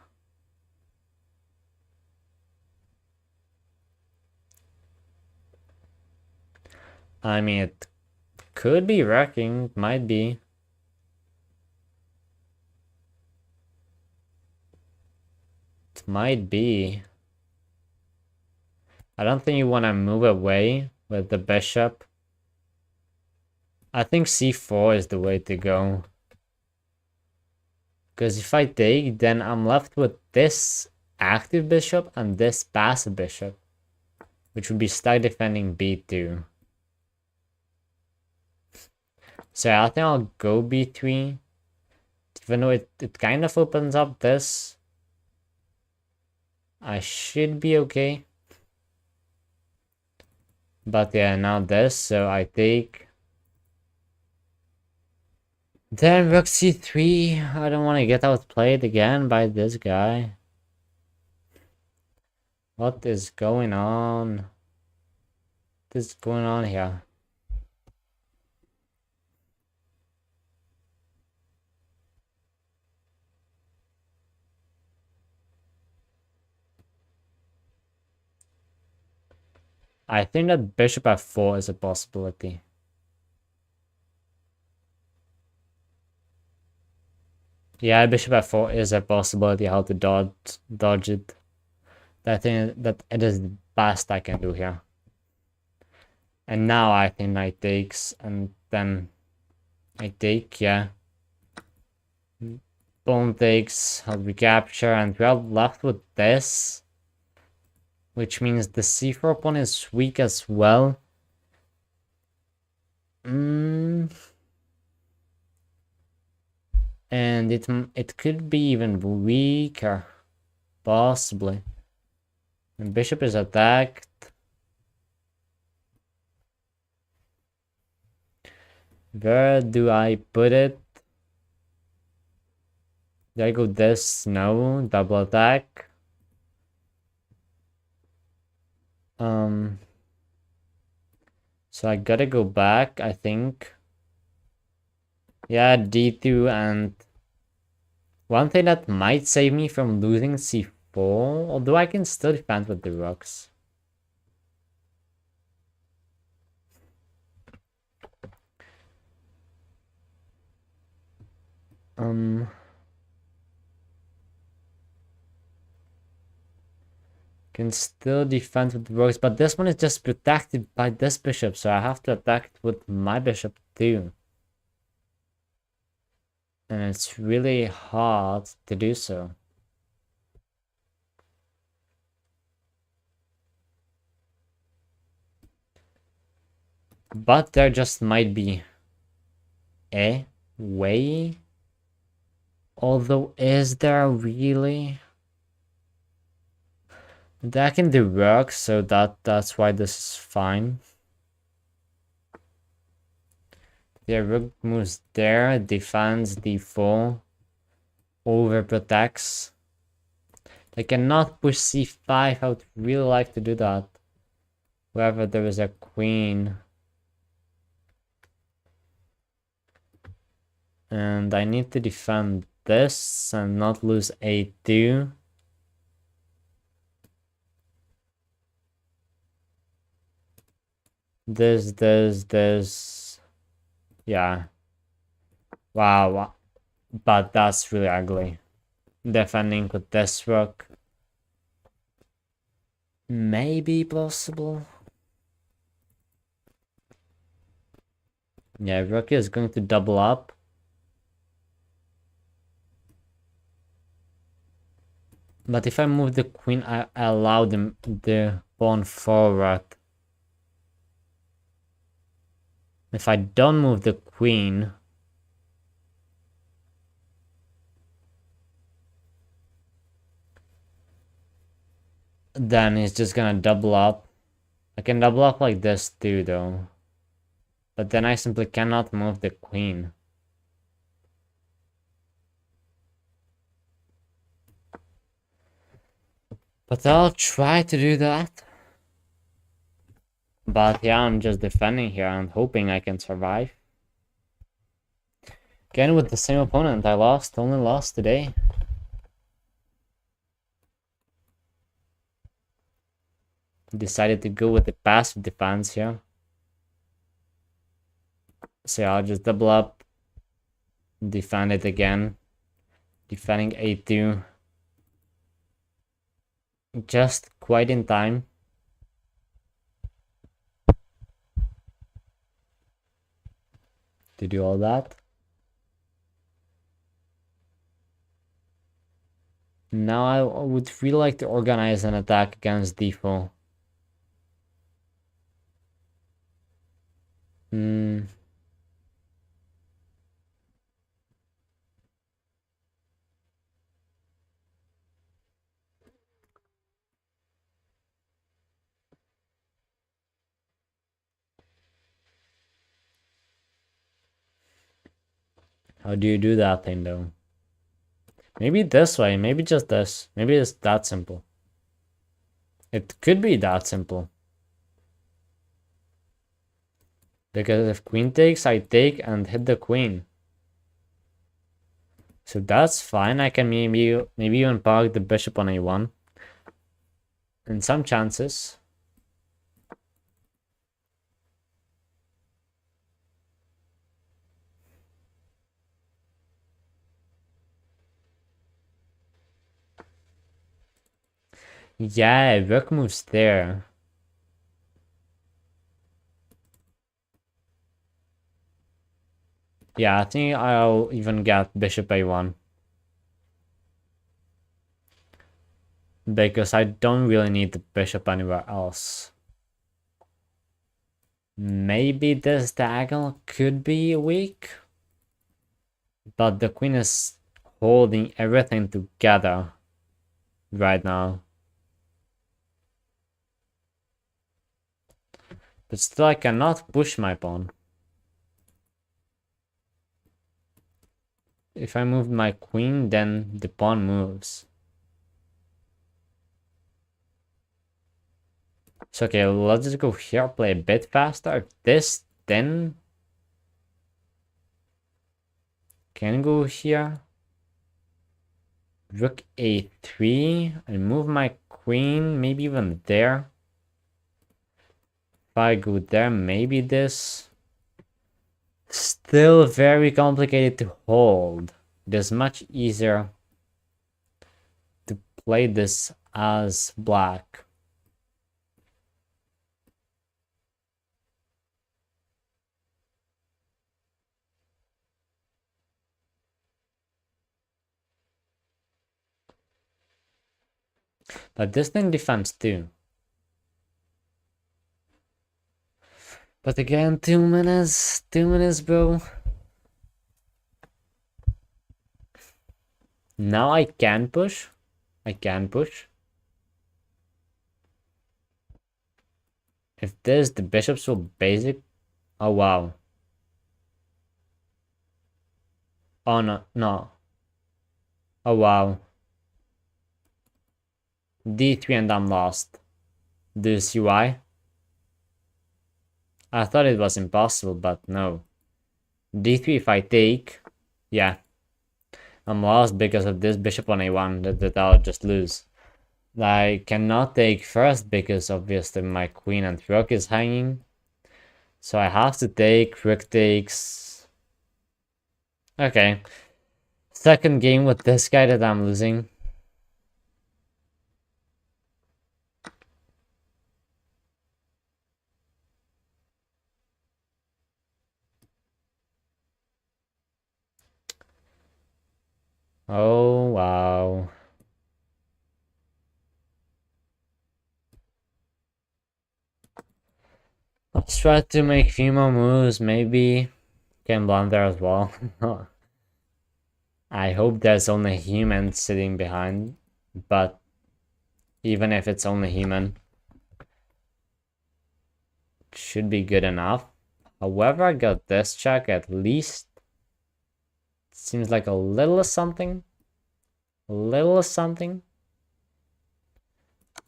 I mean, it could be wrecking, might be. It might be. I don't think you want to move away with the bishop. I think c4 is the way to go. Because if I take, then I'm left with this active bishop and this passive bishop, which would be stuck defending b2. So I think I'll go b3, even though it kind of opens up this. I should be okay. But yeah, now this, so I take. Then rook c3, I don't want to get outplayed again by this guy. What is going on? What is going on here? I think that bishop f4 is a possibility. Yeah, bishop f4 is a possibility how to dodge it. I think that it is the best I can do here. And now I think knight takes, and then I take, yeah. Pawn takes, I'll recapture, and we are left with this. Which means the c4 pawn is weak as well. And it could be even weaker, possibly. And bishop is attacked. Where do I put it? Do I go this? No, double attack. So I gotta go back, I think. Yeah, d2, and one thing that might save me from losing c4, although I can still defend with the rooks. Can still defend with the rooks, but this one is just protected by this bishop, so I have to attack it with my bishop too. And it's really hard to do so. But there just might be a way. Although, is there really? That can do work, so that's why this is fine. The rook moves there, defends d4, overprotects. They cannot push c5. I would really like to do that. Wherever there is a queen. And I need to defend this and not lose a2. This. Yeah. Wow. But that's really ugly. Defending with this rook. Maybe possible. Yeah, rook is going to double up. But if I move the queen, I allow the pawn forward. If I don't move the queen, then it's just gonna double up. I can double up like this too, though. But then I simply cannot move the queen. But I'll try to do that. But yeah, I'm just defending here and hoping I can survive. Again with the same opponent, I only lost today. Decided to go with the passive defense here. So I'll just double up, defend it again, defending a2. Just quite in time. To do all that. Now I would really like to organize an attack against d4. How do you do that thing though? Maybe this way, maybe just this. Maybe it's that simple. It could be that simple. Because if queen takes, I take and hit the queen. So that's fine. I can maybe even park the bishop on a1. In some chances. Yeah, rook moves there. Yeah, I think I'll even get bishop a1. Because I don't really need the bishop anywhere else. Maybe this diagonal could be weak. But the queen is holding everything together right now. But still I cannot push my pawn. If I move my queen, then the pawn moves. So okay, let's just go here, play a bit faster. This, then can go here. Rook a3 and move my queen, maybe even there. If I go there, maybe this. Still very complicated to hold. It is much easier to play this as black. But this thing defends too. But again, 2 minutes, bro. Now I can push. If this, the bishop's so basic. Oh, wow. Oh, no. Oh, wow. D3 and I'm lost. Do you see why? I thought it was impossible, but no. D3 if I take, Yeah, I'm lost because of this bishop on a1 that I'll just lose. I cannot take first because obviously my queen and rook is hanging. So I have to take, rook takes. Okay. Second game with this guy that I'm losing. Oh, wow. Let's try to make few more moves, maybe can blunder as well. I hope there's only human sitting behind, but even if it's only human, it should be good enough. However, I got this check at least. Seems like a little something. A little something.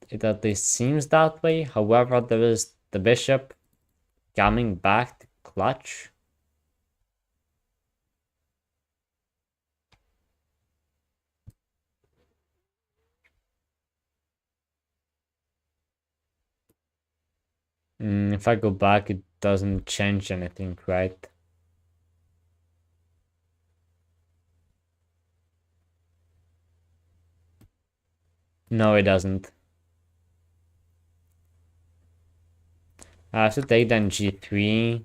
It at least seems that way. However, there is the bishop coming back to clutch. If I go back, it doesn't change anything, right? No, it doesn't. I have to take then g3.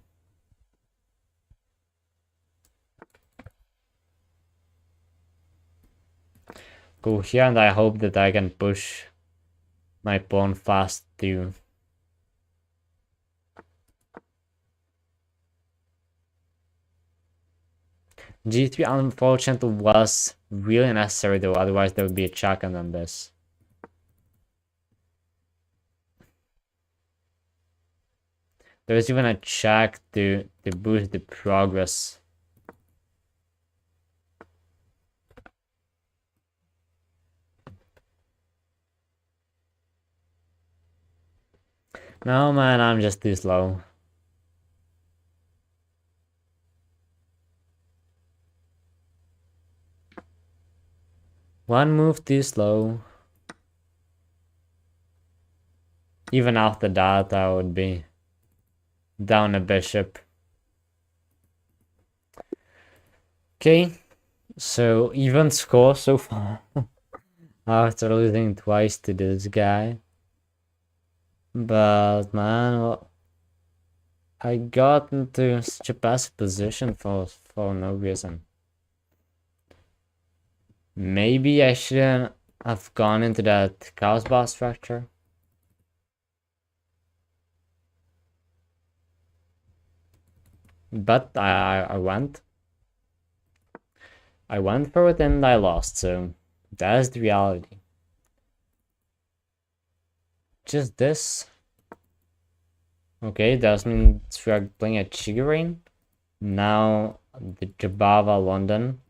Go here, and I hope that I can push my pawn fast too. G3 unfortunately was really necessary though, otherwise there would be a check on this. There's even a check to boost the progress. No man, I'm just too slow. One move too slow. Even after that, I would be down a bishop. Okay, so even score so far. After losing twice to this guy. But man, well, I got into such a passive position for no reason. Maybe I shouldn't have gone into that chaos bar structure. But I went. I went for it and I lost, so that's the reality. Just this. Okay, that means we are playing a Chigurine. Now the Jabava London.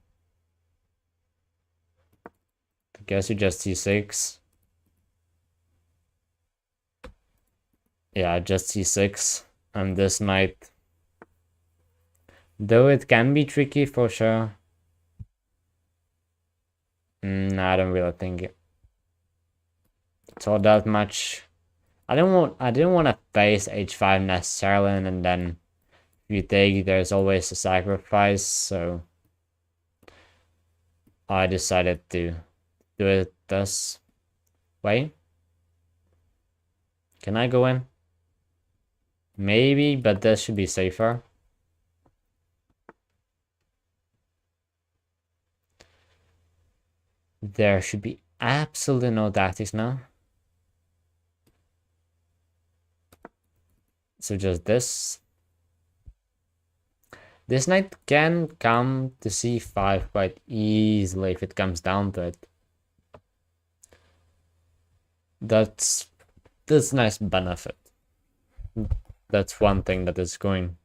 I guess you just c6. Yeah, just c6. And this might... Though it can be tricky for sure. I don't really think it's all that much. I didn't want to face h5 necessarily, and then if you take, there's always a sacrifice, so I decided to do it this way. Can I go in? Maybe, but this should be safer. There should be absolutely no tactics now. So just this. This knight can come to c5 quite easily if it comes down to it. That's a nice benefit. That's one thing that is going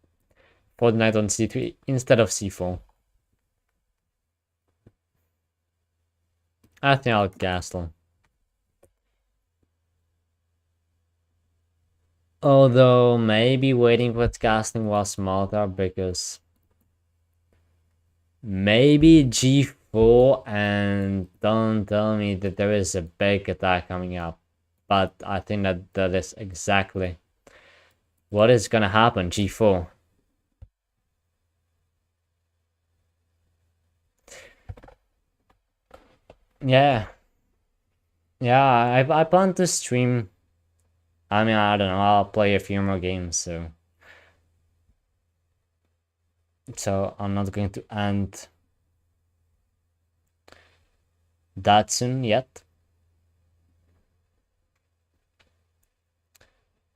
for the knight on c3 instead of c4. I think I'll castle. Although maybe waiting with castling was smarter because Maybe g4, and don't tell me that there is a big attack coming up. But I think that that is exactly what is gonna happen, g4. Yeah. Yeah, I plan to stream. I mean, I don't know, I'll play a few more games, so I'm not going to end that soon yet.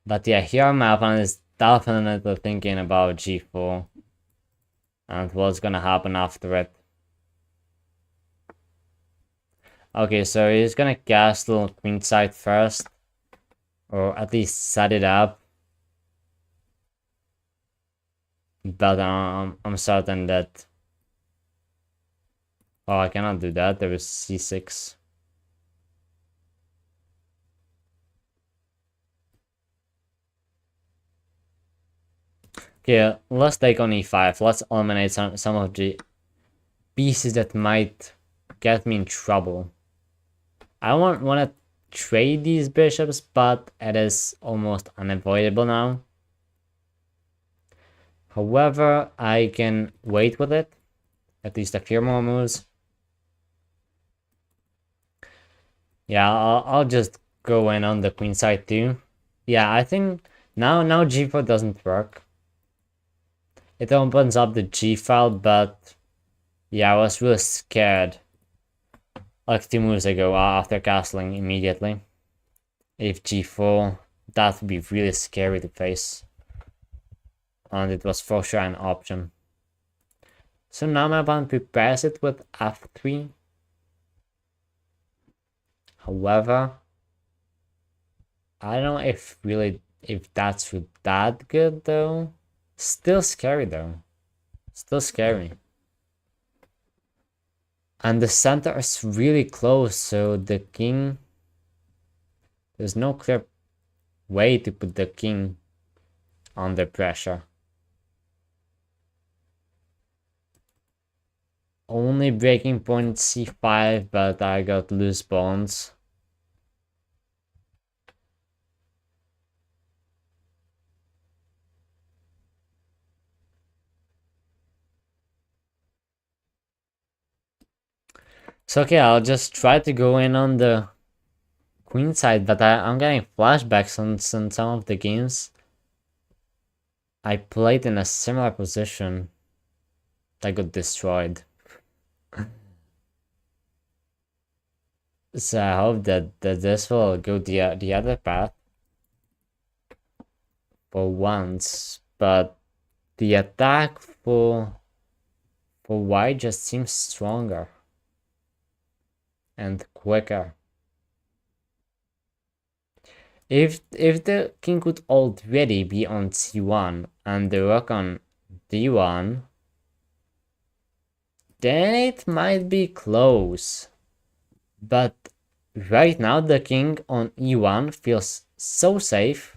But yeah, here my opponent is definitely thinking about g4 and what's gonna happen after it. Okay, so he's gonna castle queenside first, or at least set it up. But I'm certain that. Oh, I cannot do that. There is c6. Okay, let's take on e5. Let's eliminate some of the pieces that might get me in trouble. I don't want to trade these bishops, but it is almost unavoidable now. However, I can wait with it. At least a few more moves. Yeah, I'll just go in on the queen side too. Yeah, I think now g4 doesn't work. It opens up the g file, but yeah, I was really scared like 2 moves ago after castling immediately. If g4, that would be really scary to face. And it was for sure an option. So now my opponent prepares it with f3. However, I don't know if that's that good though. Still scary though. Still scary. And the center is really close, so the king, there's no clear way to put the king under pressure. Only breaking point c5, but I got loose pawns. So okay, I'll just try to go in on the queen side, but I'm getting flashbacks on some of the games I played in a similar position that got destroyed. So I hope that this will go the other path for once, but the attack for white just seems stronger and quicker. If the king could already be on c1 and the rook on d1, then it might be close. But right now the king on e1 feels so safe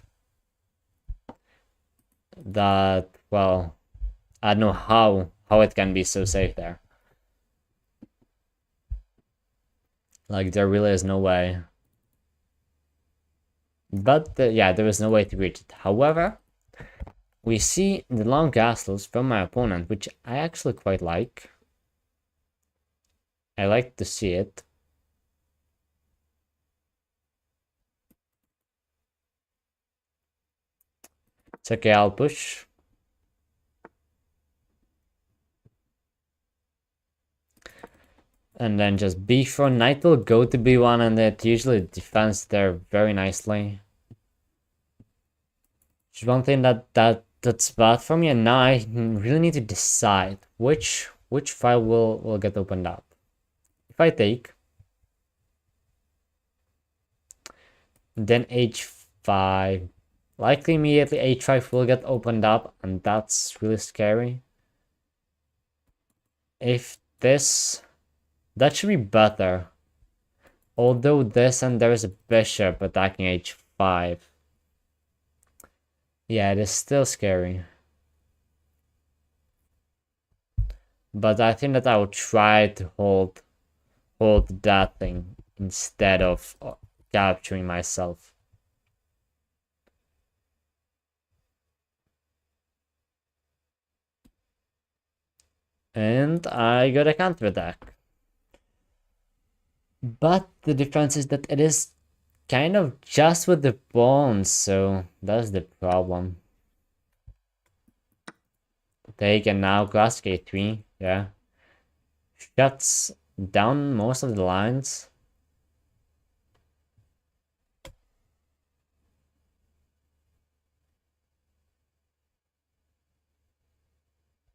that, well, I don't know how it can be so safe there. Like, there really is no way. But yeah, there is no way to reach it. However, we see the long castles from my opponent, which I actually quite like. I like to see it. It's okay, I'll push. And then just b4, knight will go to b1, and it usually defends there very nicely. Just one thing that's bad for me, and now I really need to decide which file will get opened up. If I take, then h5, likely immediately h5 will get opened up, and that's really scary. If this, that should be better. Although this, and there is a bishop attacking h5. Yeah, it is still scary. But I think that I will try to hold that thing instead of capturing myself. And I got a counter attack. But the difference is that it is kind of just with the pawns, so that's the problem. Take and now classic a3, yeah. Shuts down most of the lines.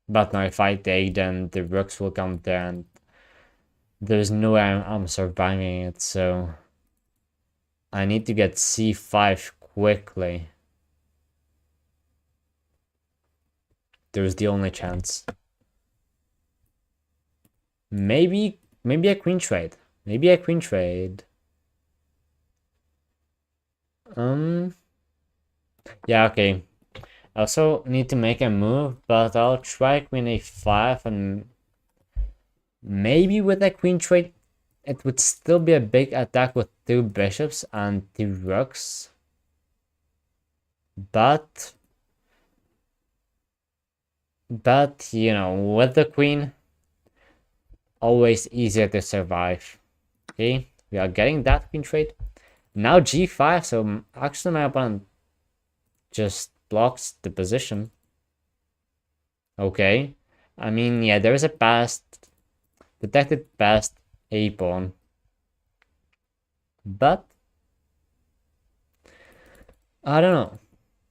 But now if I take, then the rooks will come there and there's no way I'm surviving it, so I need to get c5 quickly. There's the only chance. Maybe a queen trade. Maybe a queen trade. Yeah, okay. I also need to make a move, but I'll try queen a5 and maybe with a queen trade it would still be a big attack with 2 bishops and 2 rooks. But you know, with the queen, always easier to survive. Okay, we are getting that queen trade. Now g5, so actually my opponent just blocks the position. Okay, I mean, yeah, there is a detected passed a pawn. But I don't know.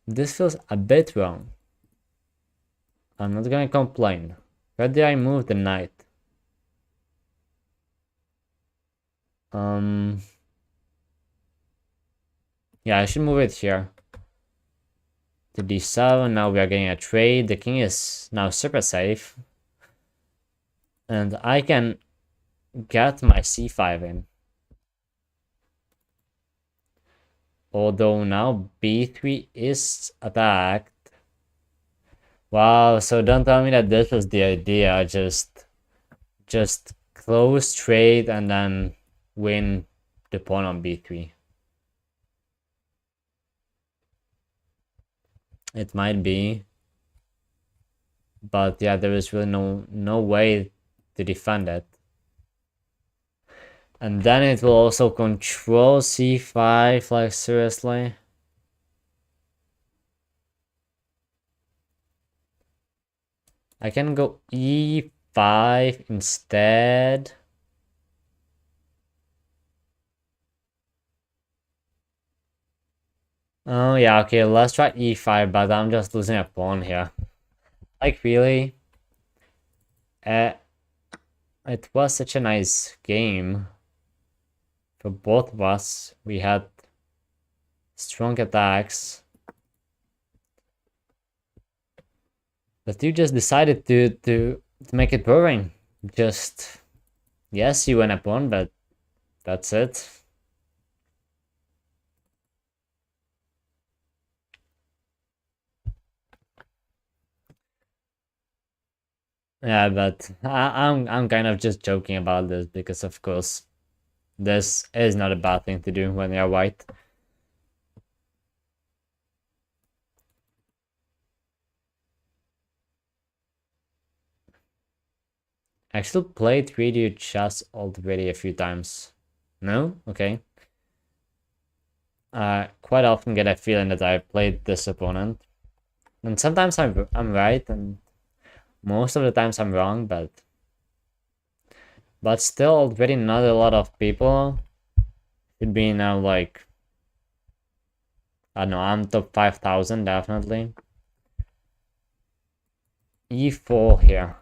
This feels a bit wrong. I'm not gonna complain. Where did I move the knight? Yeah, I should move it here. To d7, now we are getting a trade. The king is now super safe. And I can get my c5 in. Although now b3 is attacked. Wow, so don't tell me that this was the idea. Just close trade and then win the pawn on b3. It might be. But yeah, there is really no way to defend it. And then it will also control c5, like seriously. I can go e5 instead. Oh yeah, okay, let's try e5, but I'm just losing a pawn here. Like really? It was such a nice game. For both of us, we had strong attacks. But you just decided to make it boring. Just, yes, you win a pawn, but that's it. Yeah, but I'm kind of just joking about this because of course this is not a bad thing to do when you're white. I actually played radio chess already a few times. No? Okay. Quite often get a feeling that I played this opponent. And sometimes I'm right and most of the times I'm wrong, but still already not a lot of people. Should be now like, I don't know, I'm top 5,000 definitely. e4 here,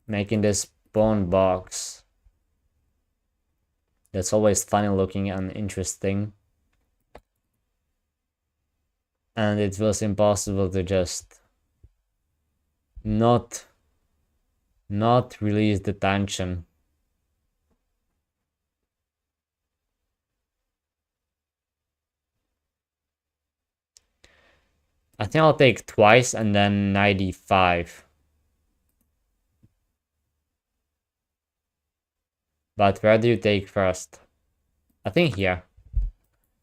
making this pawn box. That's always funny looking and interesting. And it was impossible to just not release the tension. I think I'll take twice and then 95. But where do you take first? I think here.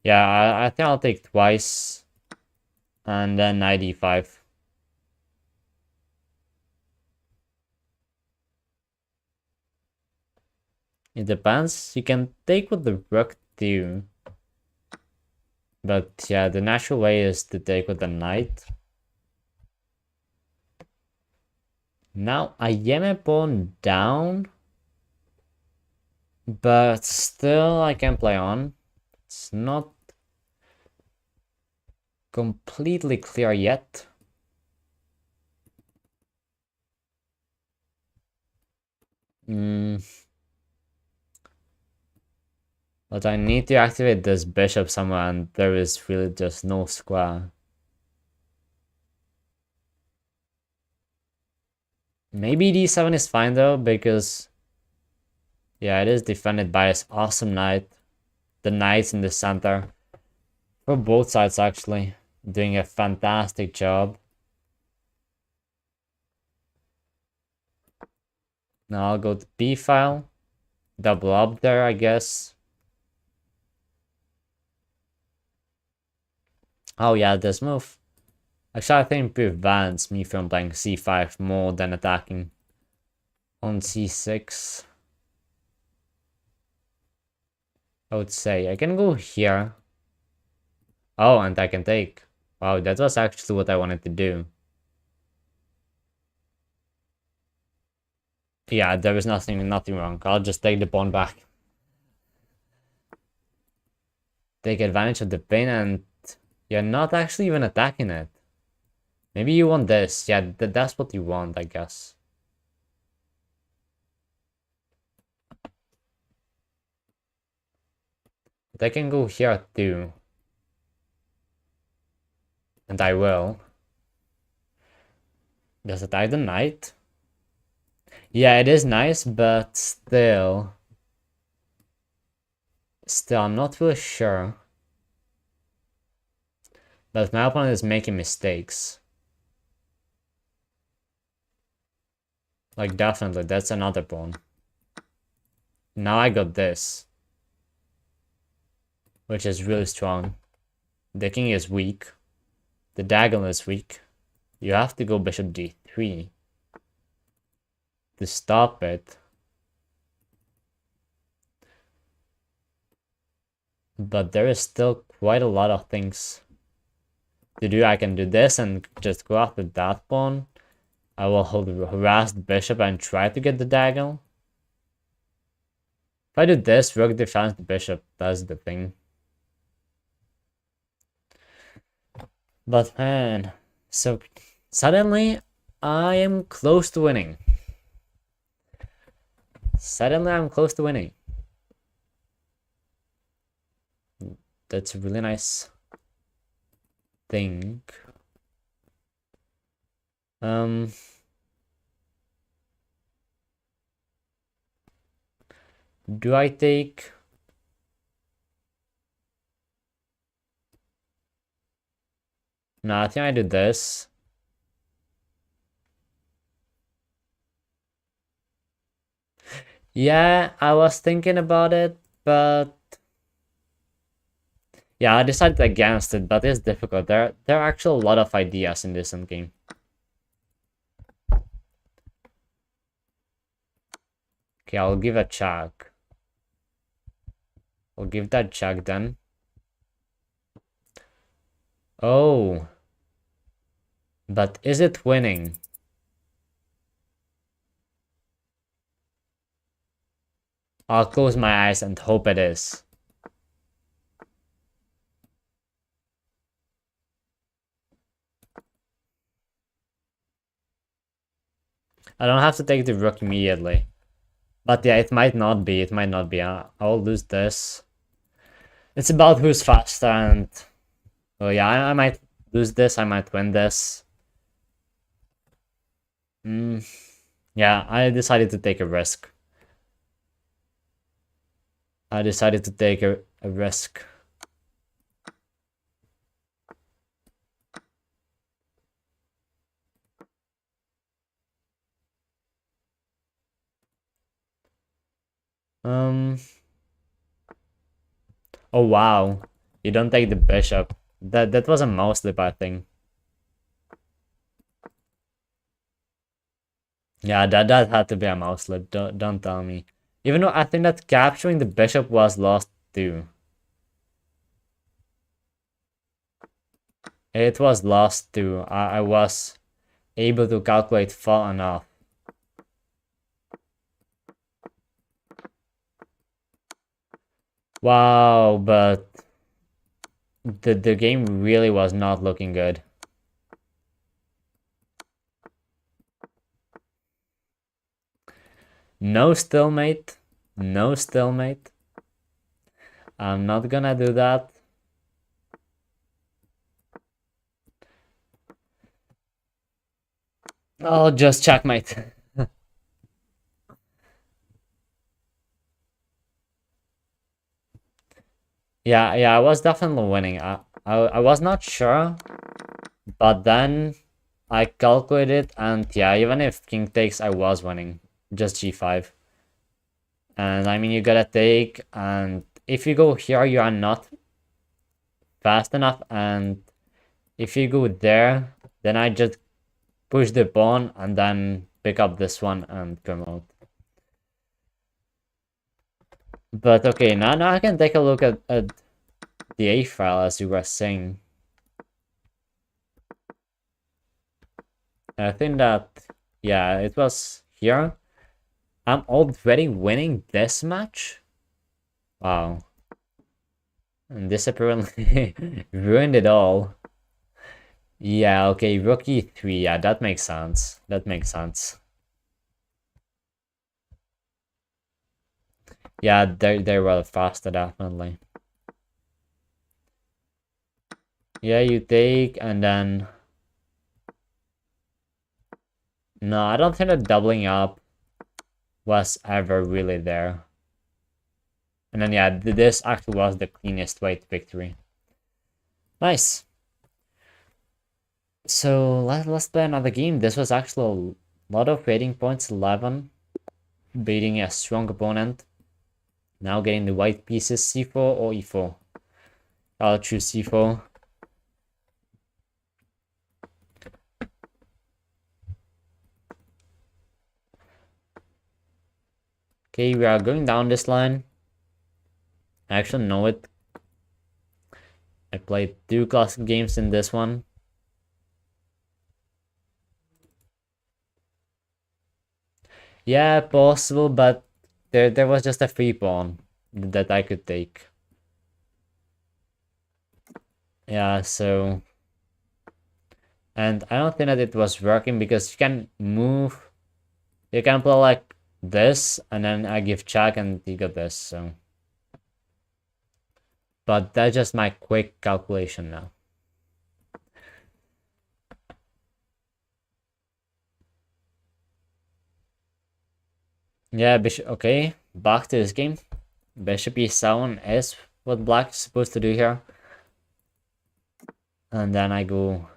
Yeah, I think I'll take twice. And then knight e5. It depends. You can take with the rook too. But yeah, the natural way is to take with the knight. Now I am a pawn down. But still I can play on. It's not completely clear yet. But I need to activate this bishop somewhere and there is really just no square. Maybe d7 is fine though, because yeah, it is defended by this awesome knight. The knights in the center. For both sides actually. Doing a fantastic job. Now I'll go to b file. Double up there, I guess. Oh yeah, this move. Actually, I think prevents me from playing c5 more than attacking on c6. I would say I can go here. Oh, and I can take. Wow, that was actually what I wanted to do. Yeah, there is nothing wrong. I'll just take the pawn back. Take advantage of the pin and you're not actually even attacking it. Maybe you want this. Yeah, that's what you want, I guess. But I can go here too. And I will. Does it attack the knight? Yeah, it is nice, but still. Still, I'm not really sure. But my opponent is making mistakes. Like, definitely, that's another pawn. Now I got this. Which is really strong. The king is weak. The diagonal is weak. You have to go bishop d3 to stop it. But there is still quite a lot of things to do. I can do this and just go after that pawn. I will harass the bishop and try to get the diagonal. If I do this, rook defends the bishop. That's the thing. But man, so suddenly I am close to winning. Suddenly I'm close to winning. That's a really nice thing. Do I take... No, I think I do this. Yeah, I was thinking about it, but... Yeah, I decided against it, but it's difficult. There are actually a lot of ideas in this game. Okay, I'll give a check. I'll give that check then. Oh. But is it winning? I'll close my eyes and hope it is. I don't have to take the rook immediately. But yeah, it might not be. It might not be. I'll lose this. It's about who's faster and... Oh yeah, I might lose this. I might win this. Yeah, I decided to take a risk. I decided to take a risk. Um. Oh wow, you don't take the bishop. That was a mostly bad thing. Yeah, that had to be a mouse slip. Don't tell me. Even though I think that capturing the bishop was lost too. It was lost too. I was able to calculate far enough. Wow, but the game really was not looking good. No stalemate. No stalemate. I'm not gonna do that. I'll just checkmate. Yeah, I was definitely winning. I was not sure, but then I calculated, and yeah, even if king takes, I was winning. Just g5. And I mean, you gotta take, and if you go here, you are not fast enough, and if you go there, then I just push the pawn and then pick up this one and come out. But okay, now I can take a look at the A file as you were saying. I think that, yeah, it was here. I'm already winning this match? Wow. And this apparently ruined it all. Yeah, okay, rook e3. Yeah, that makes sense. That makes sense. Yeah, they were faster, definitely. Yeah, you take, and then... No, I don't think that doubling up was ever really there. And then, yeah, this actually was the cleanest way to victory. Nice. So, let's play another game. This was actually a lot of rating points, 11. Beating a strong opponent. Now getting the white pieces, c4 or e4. I'll choose c4. Okay, we are going down this line. I actually know it. I played 2 classic games in this one. Yeah, possible, but there was just a free pawn that I could take. Yeah, so... And I don't think that it was working because you can move... You can play like this, and then I give check and you got this, so... But that's just my quick calculation now. Yeah, bishop... Okay, back to this game. Bishop e7 is what black is supposed to do here. And then I go...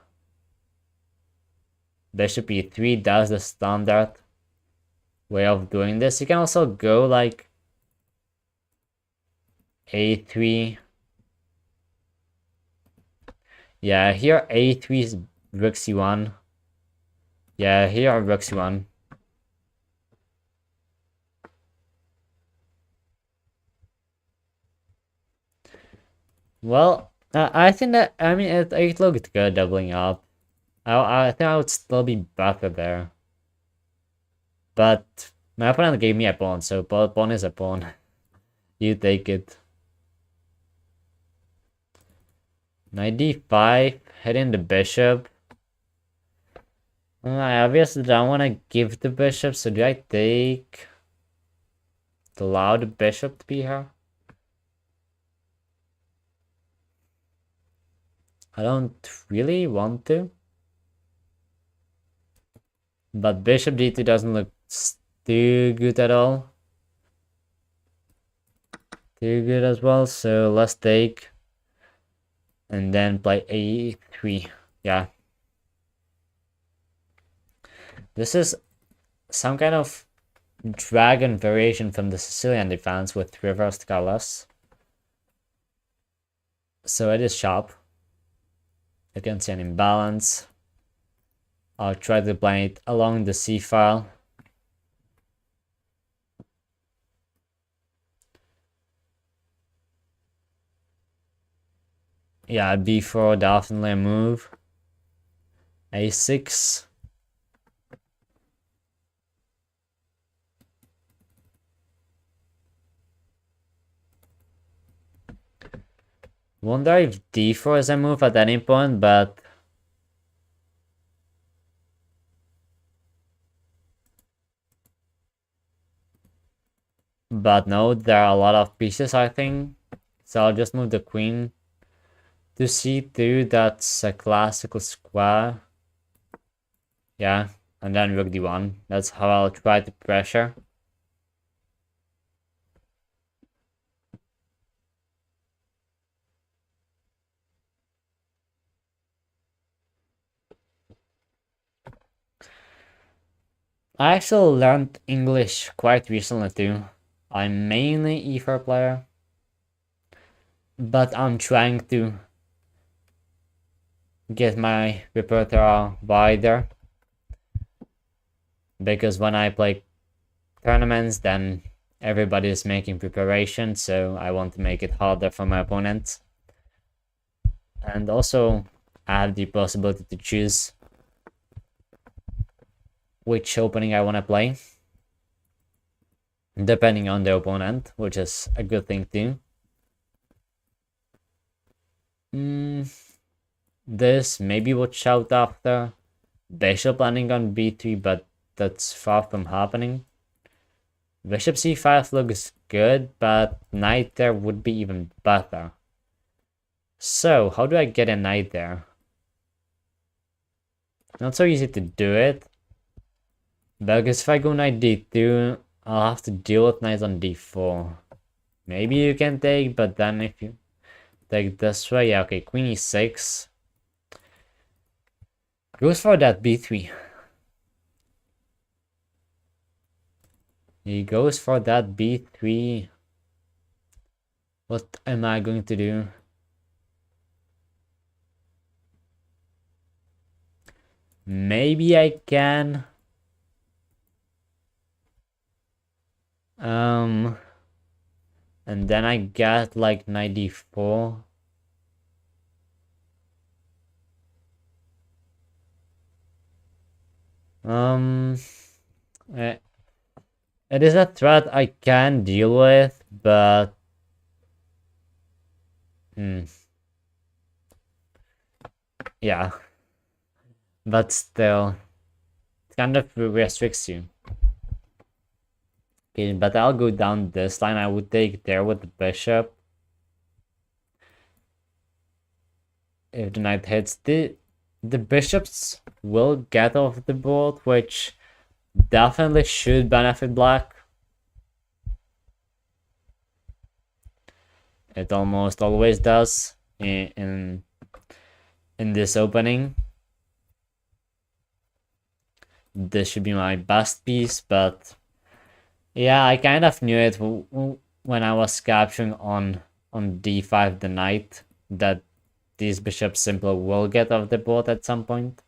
Bishop e3, that's the standard way of doing this. You can also go like a3. Yeah, here a3 is rook c1. Yeah, here rook c1. Well, I think that, I mean, it looked good doubling up. I think I would still be better there. But my opponent gave me a pawn, so pawn is a pawn. You take it. Knight d5, hitting the bishop. I obviously don't want to give the bishop, so do I take to allow the bishop to be here? I don't really want to. But bishop d2 doesn't look too good at all. Too good as well, so let's take. And then play a3. Yeah. This is some kind of dragon variation from the Sicilian defense with reversed colors. So it is sharp. You can see an imbalance. I'll try to play it along the C file. Yeah, B4 definitely a move. A6. Wonder if D4 is a move at any point, but no, there are a lot of pieces, I think. So I'll just move the queen to C2. That's a classical square. Yeah, and then rook D1. That's how I'll try to pressure. I actually learned English quite recently too. I'm mainly E4 player, but I'm trying to get my repertoire wider, because when I play tournaments, then everybody is making preparation, so I want to make it harder for my opponents. And also, I have the possibility to choose which opening I want to play, depending on the opponent, which is a good thing too. This maybe would shout after bishop landing on b3, but that's far from happening. Bishop c5 looks good, but knight there would be even better. So, how do I get a knight there? Not so easy to do it, because if I go knight d2, I'll have to deal with knight on d4. Maybe you can take, but then if you take this way, yeah, okay, queen e6. Goes for that b3. He goes for that b3. What am I going to do? Maybe I can. And then I get like 94. It is a threat I can deal with, but yeah, but still, it kind of restricts you. Okay, but I'll go down this line. I would take there with the bishop. If the knight hits, the bishops will get off the board, which definitely should benefit black. It almost always does in this opening. This should be my best piece, but yeah, I kind of knew it when I was capturing on d5 the knight, that these bishops simply will get off the board at some point.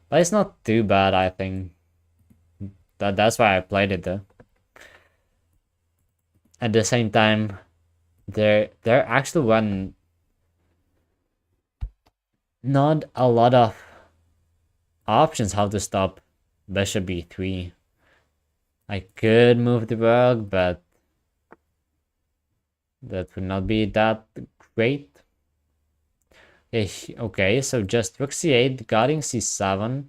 But it's not too bad, I think. That's why I played it though. At the same time, there actually were not a lot of options how to stop bishop b3. I could move the rook, but that would not be that great. Okay, so just rook c8, guarding c7.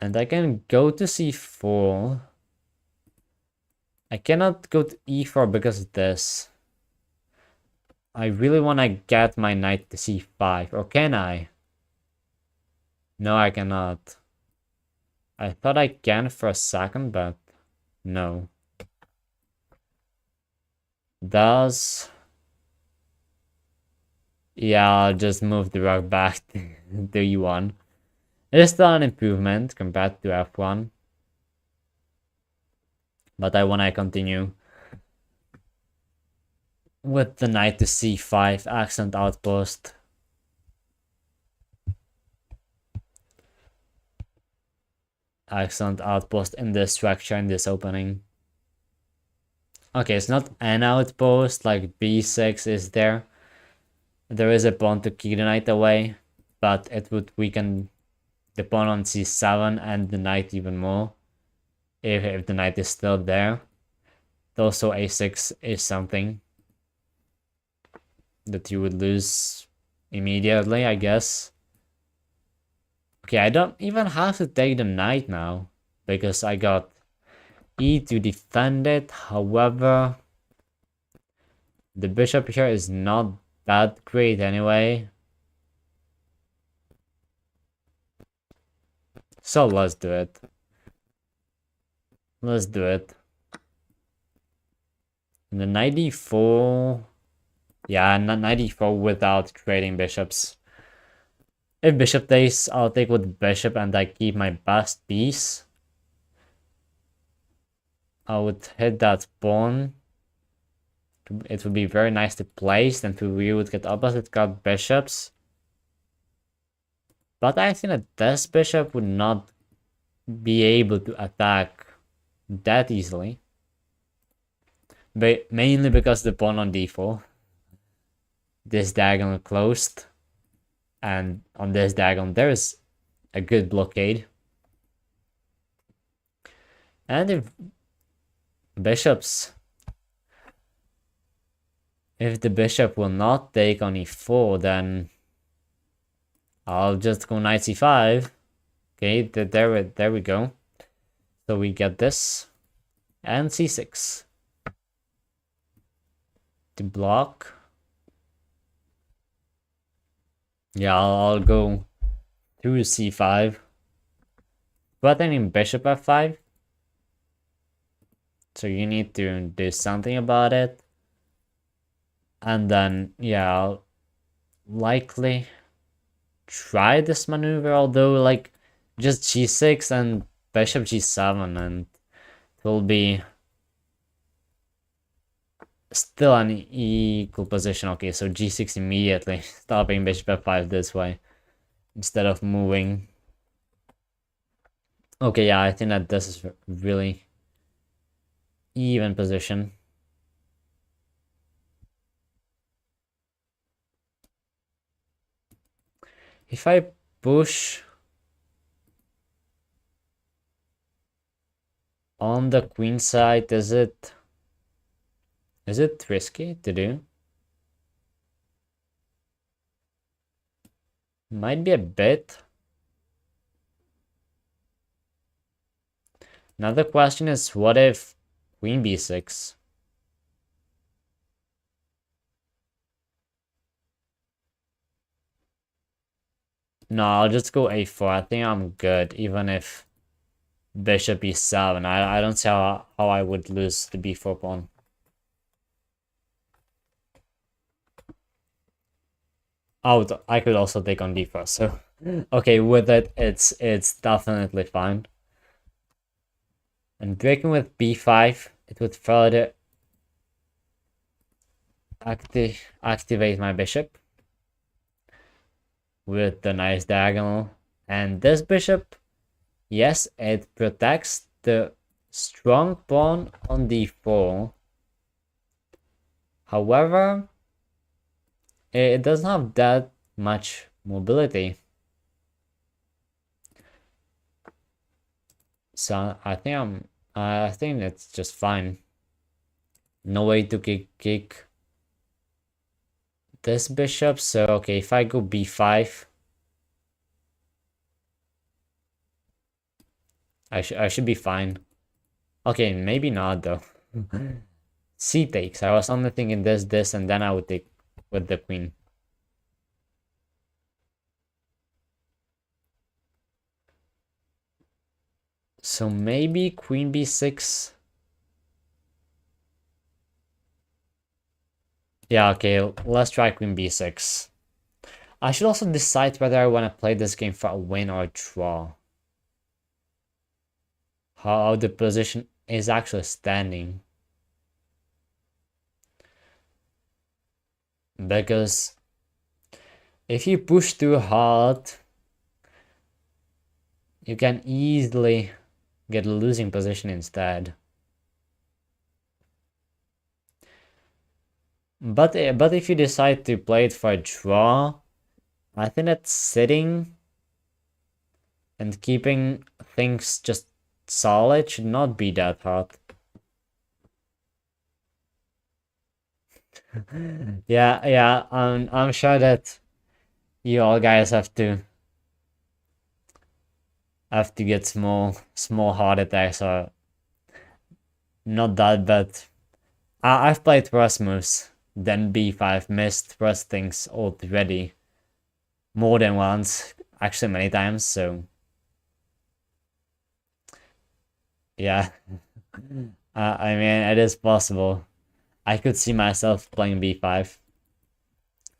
And I can go to c4. I cannot go to e4 because of this. I really want to get my knight to c5, or can I? No, I cannot. I thought I can for a second, but no. Does... Yeah, I'll just move the rook back to e1. It is still an improvement compared to f1. But I want to continue with the knight to c5, accent outpost. Accent outpost in this structure, in this opening. Okay, it's not an outpost, like b6 is there. There is a pawn to kick the knight away, but it would weaken the pawn on c7 and the knight even more if the knight is still there. Also, a6 is something that you would lose immediately, I guess. Okay, I don't even have to take the knight now, because I got e to defend it. However, the bishop here is not that great anyway. So let's do it. Let's do it. And the knight d4. Yeah, knight d4 without trading bishops. If bishop takes, I'll take with bishop and I keep my best piece. I would hit that pawn. It would be very nice to place, and we would get opposite cut bishops. But I think that this bishop would not be able to attack that easily. But mainly because the pawn on d4. This diagonal closed. And on this diagonal there is a good blockade. And if the bishop will not take on e4, then I'll just go knight c5. Okay, there we go. So we get this and c6 to block. Yeah, I'll go through c5, threatening bishop f5. So you need to do something about it. And then, yeah, I'll likely try this maneuver, although like just g6 and bishop g7, and it will be still an equal position. Okay, so g6 immediately, stopping bishop f5 this way instead of moving. Okay, yeah, I think that this is really even position. If I push on the queen side, is it risky to do? Might be a bit. Another question is, what if queen b6? No, I'll just go a4. I think I'm good, even if bishop e7. I don't see how I would lose the b4 pawn. I could also take on d4, so okay, with it, it's definitely fine. And breaking with b5, it would further activate my bishop with the nice diagonal. And this bishop, yes, it protects the strong pawn on d4. However, it doesn't have that much mobility. So I think it's just fine. No way to kick this bishop. So okay, if I go b5, I should be fine. Okay, maybe not though. C takes. I was only thinking this, and then I would take with the queen. So maybe queen b6. Yeah, okay, let's try queen b6. I should also decide whether I want to play this game for a win or a draw. How the position is actually standing. Because if you push too hard, you can easily get a losing position instead. But if you decide to play it for a draw, I think that sitting and keeping things just solid should not be that hard. Yeah, I'm sure that you all guys have to get small heart attacks or not that, but I've played worse moves than b5, missed worse things already more than once, actually many times, so yeah. I mean, it is possible. I could see myself playing b5.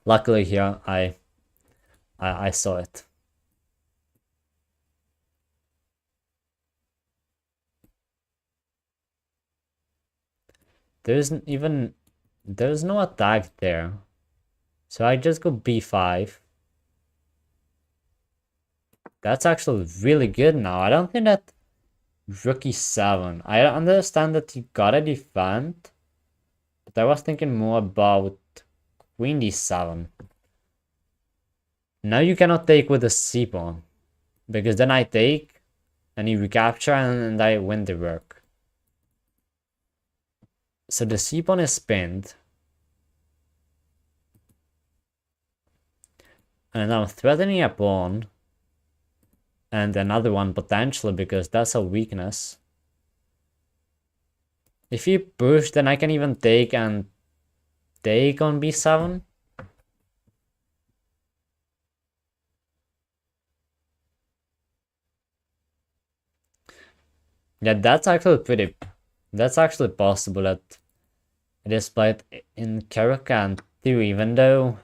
Luckily here, I saw it. There's no attack there. So I just go b5. That's actually really good now. I don't think that rook e7. I understand that you gotta defend, but I was thinking more about queen d7. Now you cannot take with the c pawn, because then I take, and you recapture, and I win the rook. So the c pawn is pinned. And I'm threatening a pawn. And another one potentially, because that's a weakness. If you push, then I can even take and take on b7. Yeah, that's actually possible that it is played in Caro-Kann too, even though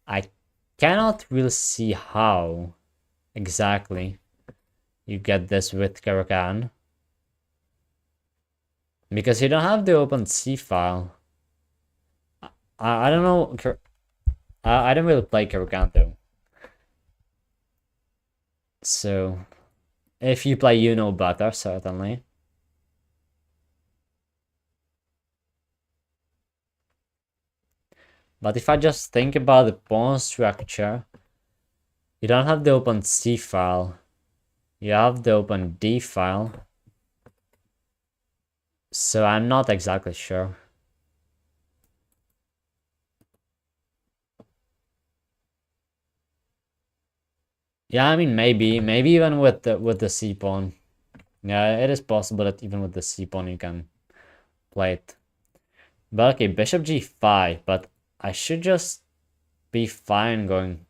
I cannot really see how exactly you get this with Caro-Kann. Because you don't have the open C file. I don't know. I don't really play Caro-Kann though. So, if you play, you know better, certainly. But if I just think about the pawn structure, you don't have the open C file. You have the open D file. So I'm not exactly sure. Yeah, I mean maybe even with the C pawn. Yeah, it is possible that even with the C pawn you can play it. But okay, bishop g5, but I should just be fine going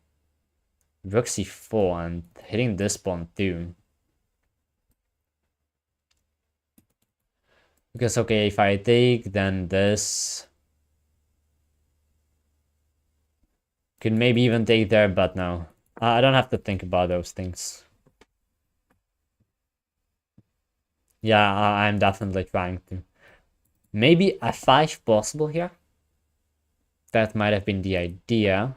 rook c4 and hitting this pawn too. Because okay, if I take, then this could maybe even take there, but no. I don't have to think about those things. Yeah, I'm definitely trying to. Maybe f5 possible here. That might have been the idea.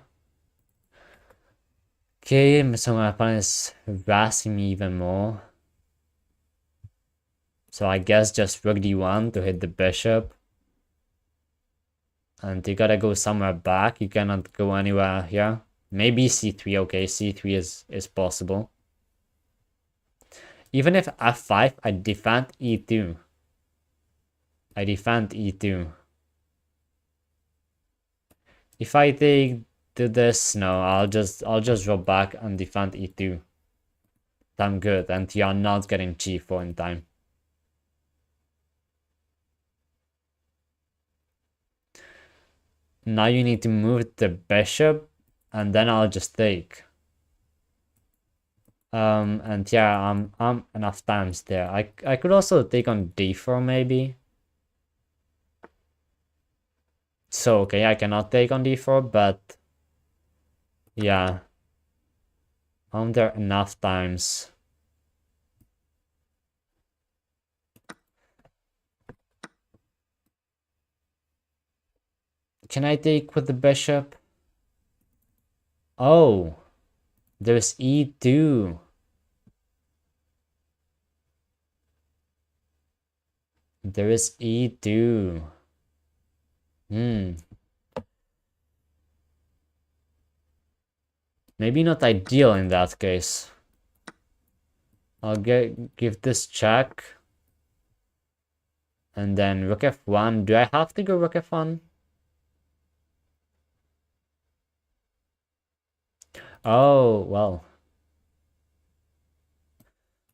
Okay, so my opponent is harassing me even more. So I guess just rook d1 to hit the bishop. And you gotta go somewhere back. You cannot go anywhere here. Maybe c3. Okay, c3 is possible. Even if f5, I defend e2. I defend e2. If I take to this, no, I'll just drop back and defend e2. I'm good, and you're not getting g4 in time. Now you need to move the bishop, and then I'll just take. And yeah, I'm enough times there. I could also take on d4 maybe. So okay, I cannot take on d4, but Yeah. I'm there enough times. Can I take with the bishop? Oh, there's e2. There is e2. Maybe not ideal in that case. I'll give this check. And then rook f1. Do I have to go rook f1? Oh, well.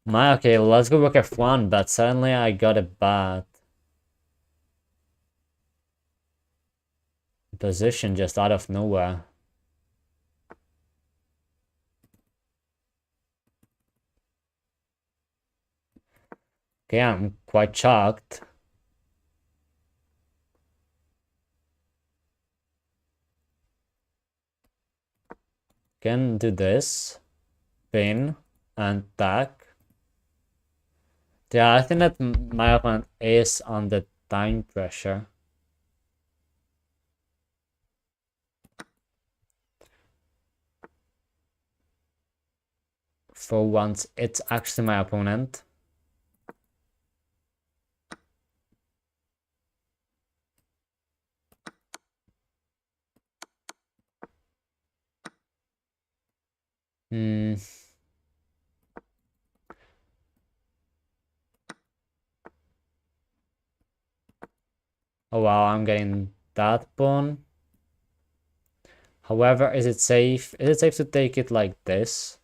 Okay, let's go rook f1, but suddenly I got a bad position just out of nowhere. Okay, I'm quite shocked. Can do this. Pin and attack. Yeah, I think that my opponent is under time pressure. For once, it's actually my opponent. Oh wow, I'm getting that pawn. However, is it safe? Is it safe to take it like this?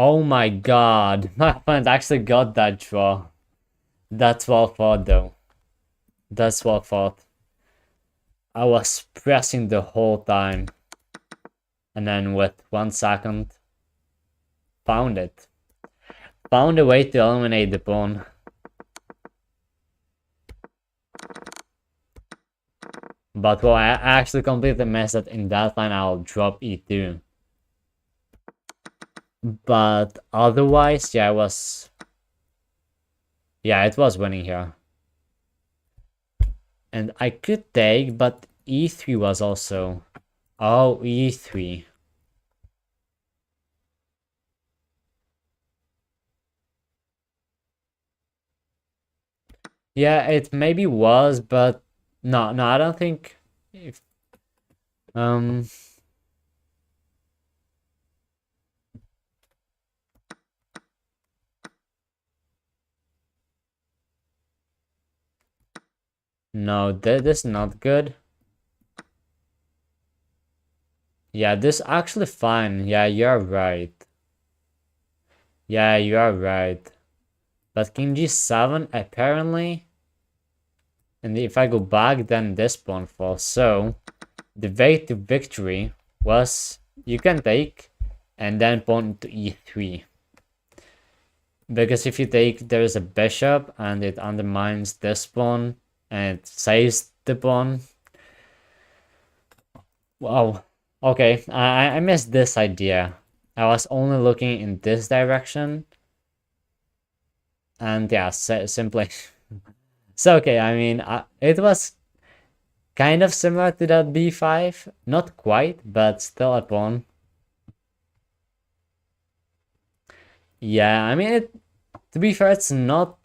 Oh my god, my opponent actually got that draw. That's well thought though. That's well thought. I was pressing the whole time. And then with 1 second, found it. Found a way to eliminate the pawn. But well, I actually completely missed it. In that line, I'll drop e2. But otherwise, yeah, it was winning here. And I could take, but e3 was also... Oh, e3. Yeah, it maybe was, but no, I don't think if no, this is not good. Yeah, this actually fine. Yeah, you're right. Yeah, you are right. But king g7 apparently, and if I go back, then this pawn falls. So the way to victory was you can take and then pawn to e3. Because if you take, there is a bishop and it undermines this pawn and it saves the pawn. Wow. Okay, I missed this idea. I was only looking in this direction. And yeah, simply. So okay, I mean, it was kind of similar to that b5. Not quite, but still a pawn. Yeah, I mean, to be fair, it's not...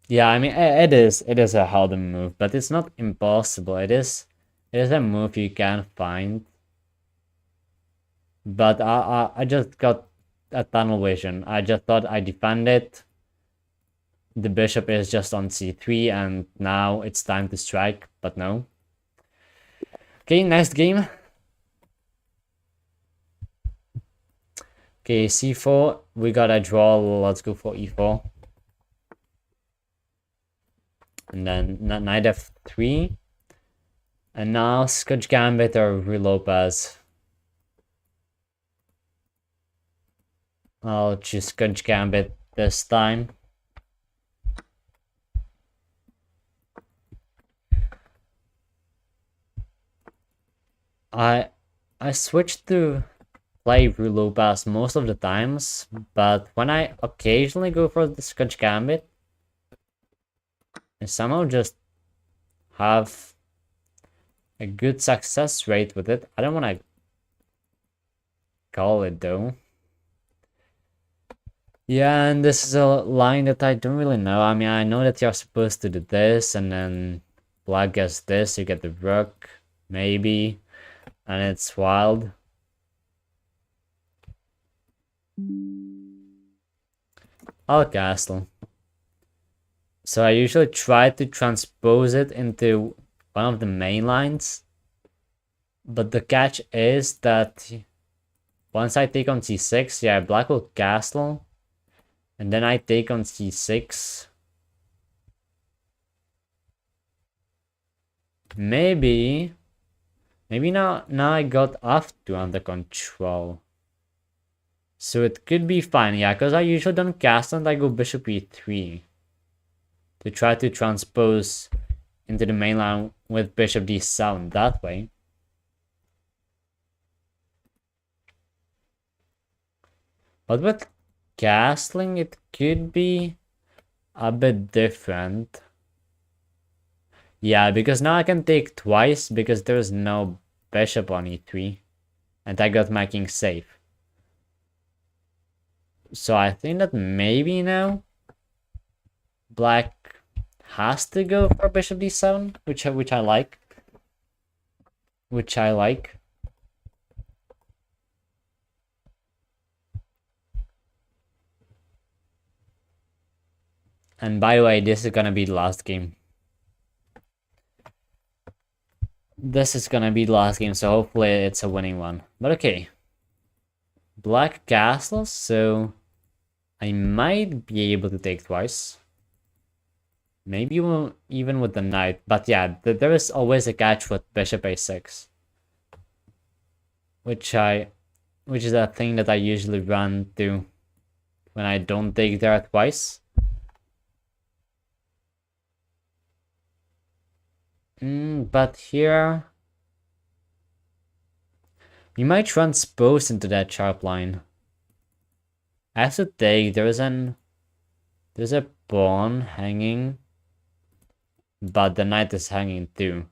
Yeah, I mean, it is a harder move, but it's not impossible. It is a move you can find. But I just got a tunnel vision. I just thought I defend it. The bishop is just on c3, and now it's time to strike, but no. Okay, next game. Okay, c4. We got a draw. Let's go for e4. And then knight f3. And now Scotch Gambit or Ruy Lopez. I'll choose Scotch Gambit this time. I switched to play Ruy Lopez most of the times, but when I occasionally go for the Scotch Gambit, I somehow just have a good success rate with it. I don't want to call it though. Yeah, and this is a line that I don't really know. I mean, I know that you're supposed to do this, and then black gets this, you get the rook, maybe, and it's wild. I'll castle. So I usually try to transpose it into one of the main lines, but the catch is that once I take on c6, yeah, black will castle, and then I take on c6. Maybe now I got f2 under control. So it could be fine, yeah, because I usually don't castle and I go bishop e3 to try to transpose into the main line with bishop d7 that way. But with castling, it could be a bit different. Yeah, because now I can take twice because there's no bishop on e3. And I got my king safe. So I think that maybe now black has to go for bishop d7, which I like. Which I like. And by the way, this is gonna be the last game. This is gonna be the last game, so hopefully it's a winning one. But okay. Black castles, so I might be able to take twice. Maybe even with the knight. But yeah, there is always a catch with bishop a6. Which is a thing that I usually run to when I don't take there twice. But here we might transpose into that sharp line. I have to take, there's a pawn hanging, but the knight is hanging too.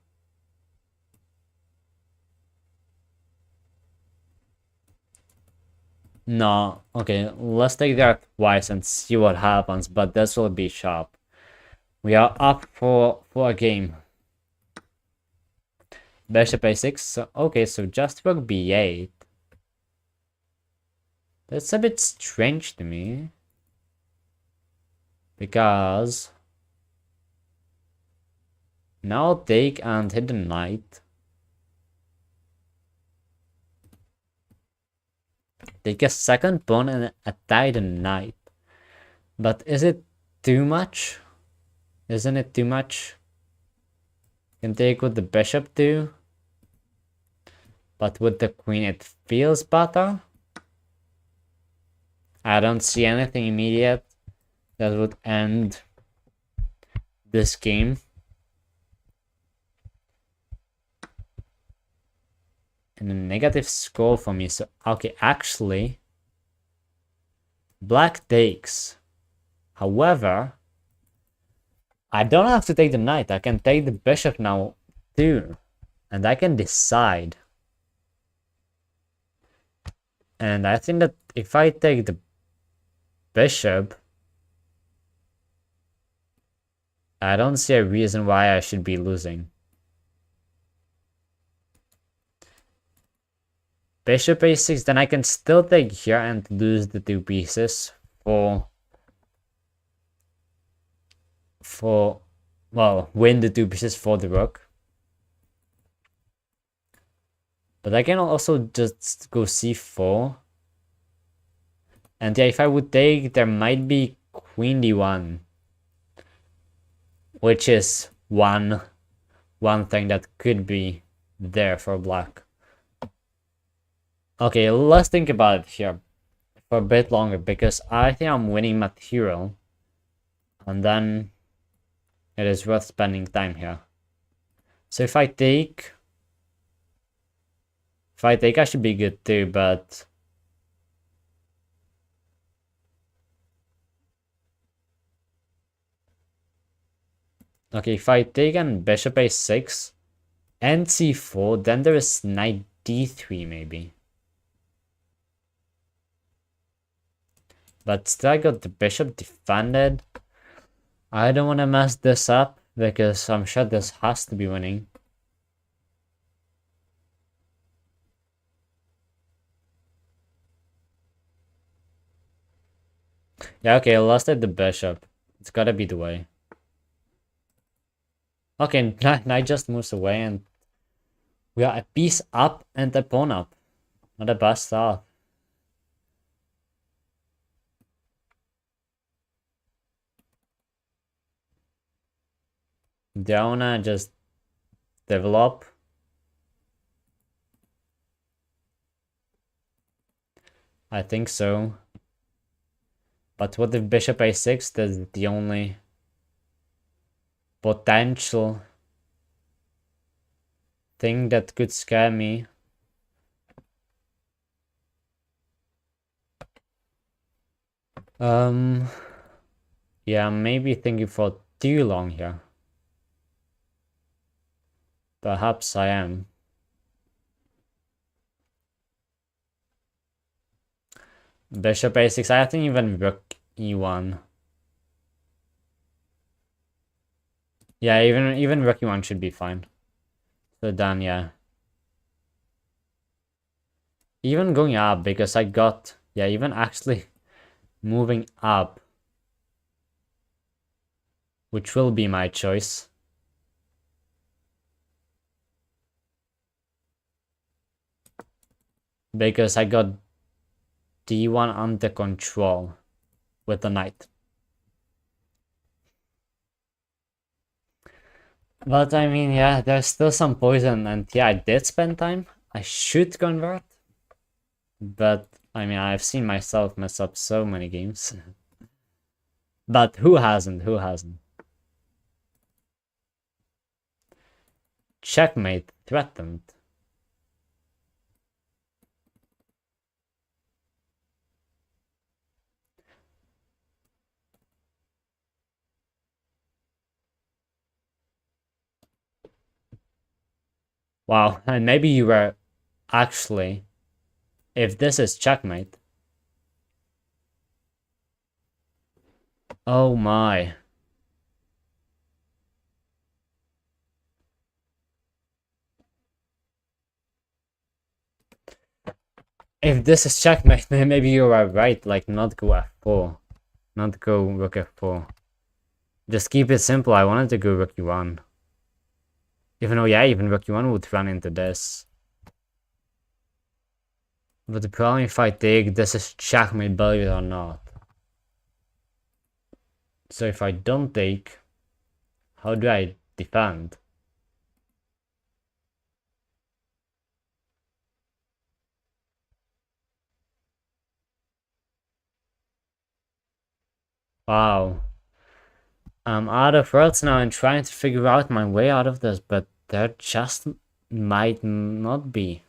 No, okay, let's take that twice and see what happens, but this will be sharp. We are up for a game. Bishop a6, so, okay, so just rook b8. That's a bit strange to me. Because now I'll take and hit the knight. Take a second pawn and attack the knight. But is it too much? Isn't it too much? Can take with the bishop too. But with the queen it feels better. I don't see anything immediate that would end this game. And a negative score for me. So, okay, actually, black takes. However, I don't have to take the knight. I can take the bishop now too. And I can decide. And I think that if I take the bishop, I don't see a reason why I should be losing. Bishop a6, then I can still take here and lose the two pieces well, win the two pieces for the rook. But I can also just go c4. And yeah, if I would take, there might be queen d1. Which is one one thing that could be there for black. Okay, let's think about it here for a bit longer, because I think I'm winning material, and then it is worth spending time here. So if I take, I should be good too, but okay, if I take and bishop a6 and c4, then there is knight d3 maybe. But still I got the bishop defended. I don't want to mess this up, because I'm sure this has to be winning. Yeah, okay, I lost at the bishop. It's gotta be the way. Okay, knight just moves away, and we are a piece up and a pawn up. Not a bad start. Do I wanna just develop? I think so. But what if bishop a6? That's the only potential thing that could scare me. Yeah, maybe thinking for too long here. Perhaps I am. Bishop a6, I think even rook e1. Yeah, even rook e1 should be fine. So then, yeah. Even going up, because I got, yeah, even actually moving up, which will be my choice. Because I got d1 under control with the knight. But I mean, yeah, there's still some poison, and yeah, I did spend time. I should convert. But I mean, I've seen myself mess up so many games. But who hasn't? Who hasn't? Checkmate threatened. Wow, and maybe you were actually, if this is checkmate. Oh my. If this is checkmate, then maybe you are right, like not go f4. Not go rook f4. Just keep it simple, I wanted to go rook e1. Even though, yeah, even rook e1 would run into this. But the problem if I take, this is checkmate, believe it or not. So if I don't take, how do I defend? Wow. I'm out of words now and trying to figure out my way out of this, but there just might not be.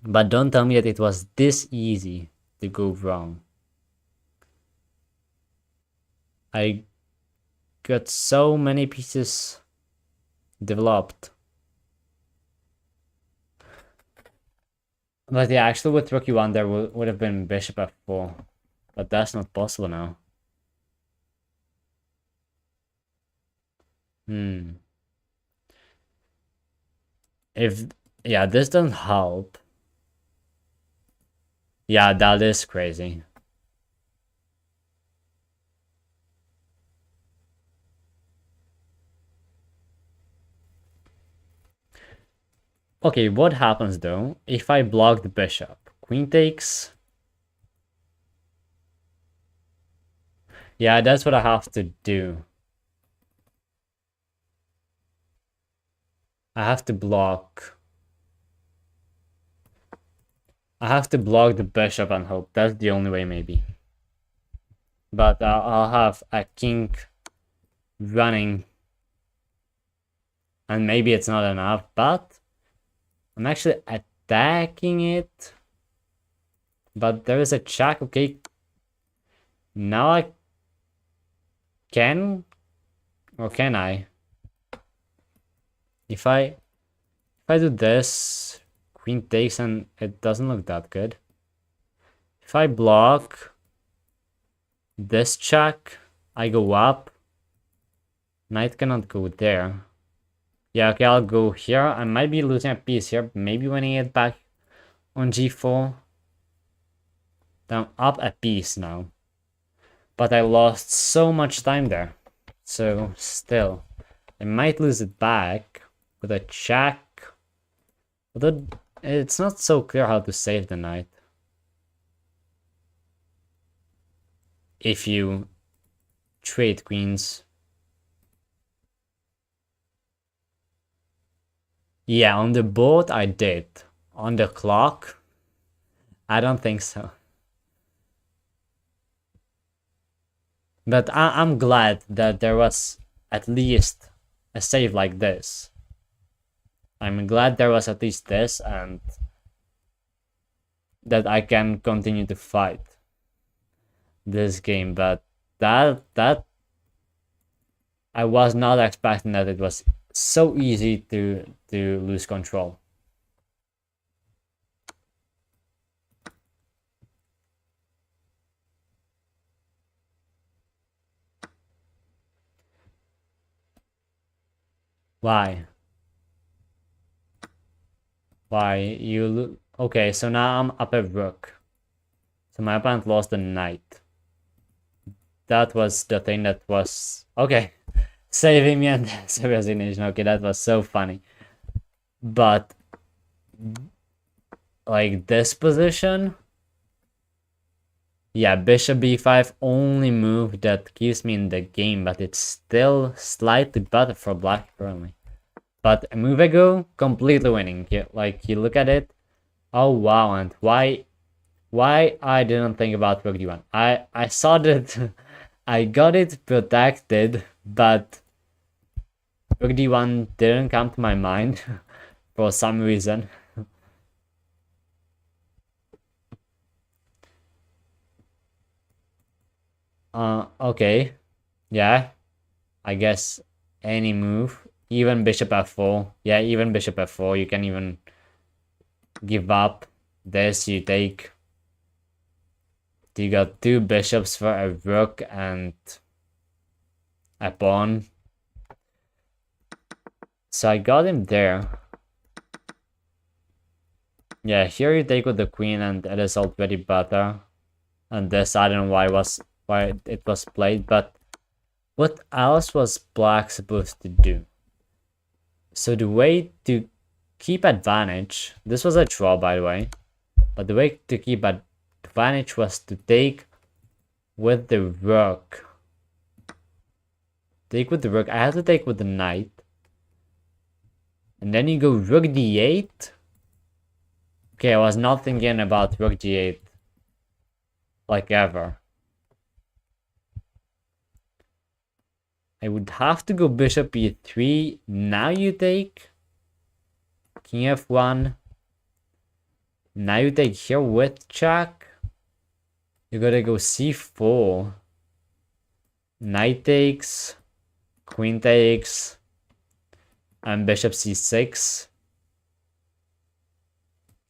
But don't tell me that it was this easy to go wrong. I got so many pieces developed. But yeah, actually with rook e1 there would have been bishop f4. But that's not possible now. If, yeah, this doesn't help. Yeah, that is crazy. Okay, what happens though if I block the bishop? Queen takes. Yeah, that's what I have to do. I have to block. I have to block the bishop and hope. That's the only way, maybe. But I'll have a king running. And maybe it's not enough, but I'm actually attacking it. But there is a check, okay. Now I can, or can I? If I do this, queen takes and it doesn't look that good. If I block this check, I go up. Knight cannot go there. Yeah, okay, I'll go here. I might be losing a piece here, maybe winning it back on g4. Then I'm up a piece now. But I lost so much time there. So, still, I might lose it back with a check. Although, it's not so clear how to save the knight. If you trade queens. Yeah, on the board I did. On the clock, I don't think so. But I'm glad that there was at least a save like this. I'm glad there was at least this and that I can continue to fight this game. But that I was not expecting that it was so easy to lose control. Why? Why you okay, so now I'm up a rook. So my opponent lost the knight. That was the thing that was okay. Saving me and resignation. Okay, that was so funny. But like this position, yeah, bishop b5, only move that keeps me in the game, but it's still slightly better for black currently. But a move ago, completely winning. Like you look at it, oh wow, and why I didn't think about rook d1. I saw that I got it protected, but rook d1 didn't come to my mind for some reason. Okay. Yeah. I guess any move. Even bishop f4. Yeah, even bishop f4. You can even give up. This you take. You got two bishops for a rook and a pawn. So I got him there. Yeah, here you take with the queen and it is already better. And this, I don't know why it was played, but what else was black supposed to do? So the way to keep advantage, this was a draw by the way, but the way to keep advantage was to take with the rook. Take with the rook, I have to take with the knight. And then you go rook d8. Okay, I was not thinking about rook d8 like ever. I would have to go bishop e3. Now you take king f1. Now you take here with check. You gotta go c4. Knight takes. Queen takes. And bishop c6.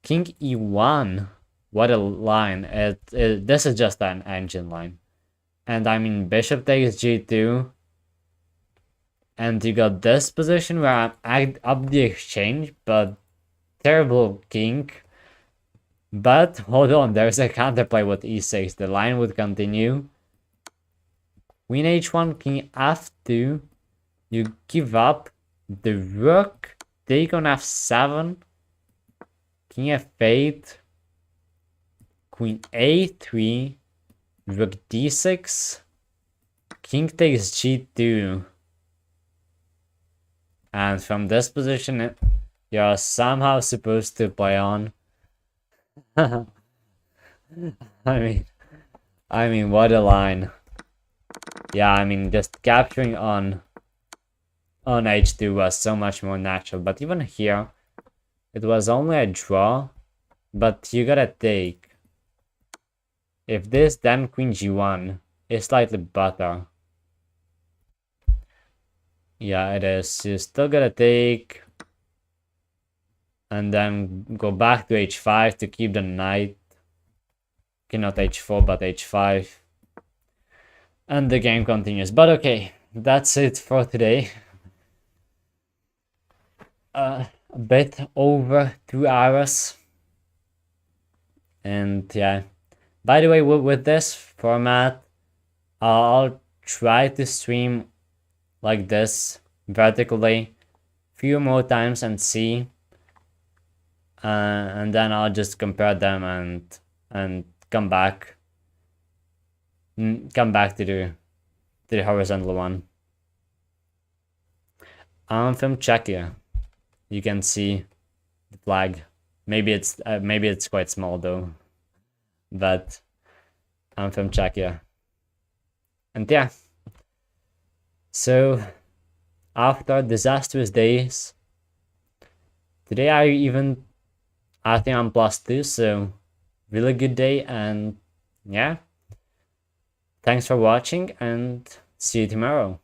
King e1. What a line. This is just an engine line. And I mean bishop takes g2. And you got this position where I'm up the exchange, but terrible king. But hold on, there's a counterplay with e6. The line would continue. Queen h1, king f2. You give up. The rook, take on f7. King f8. Queen a3. Rook d6. King takes g2. And from this position, you're somehow supposed to play on. I mean, what a line. Yeah, I mean, just capturing on H2 was so much more natural. But even here, it was only a draw. But you gotta take. If this, then queen g1 is slightly better. Yeah, it is. You still gotta take. And then go back to h5 to keep the knight. Okay, not h4, but h5. And the game continues. But okay, that's it for today. A bit over 2 hours. And yeah. By the way, with this format, I'll try to stream like this vertically few more times and see. And then I'll just compare them and come back to the horizontal one. I'm from Czechia. You can see the flag. Maybe it's quite small though, but I'm from Czechia. And yeah, so after disastrous days, today I think I'm +2, so really good day. And yeah, thanks for watching and see you tomorrow.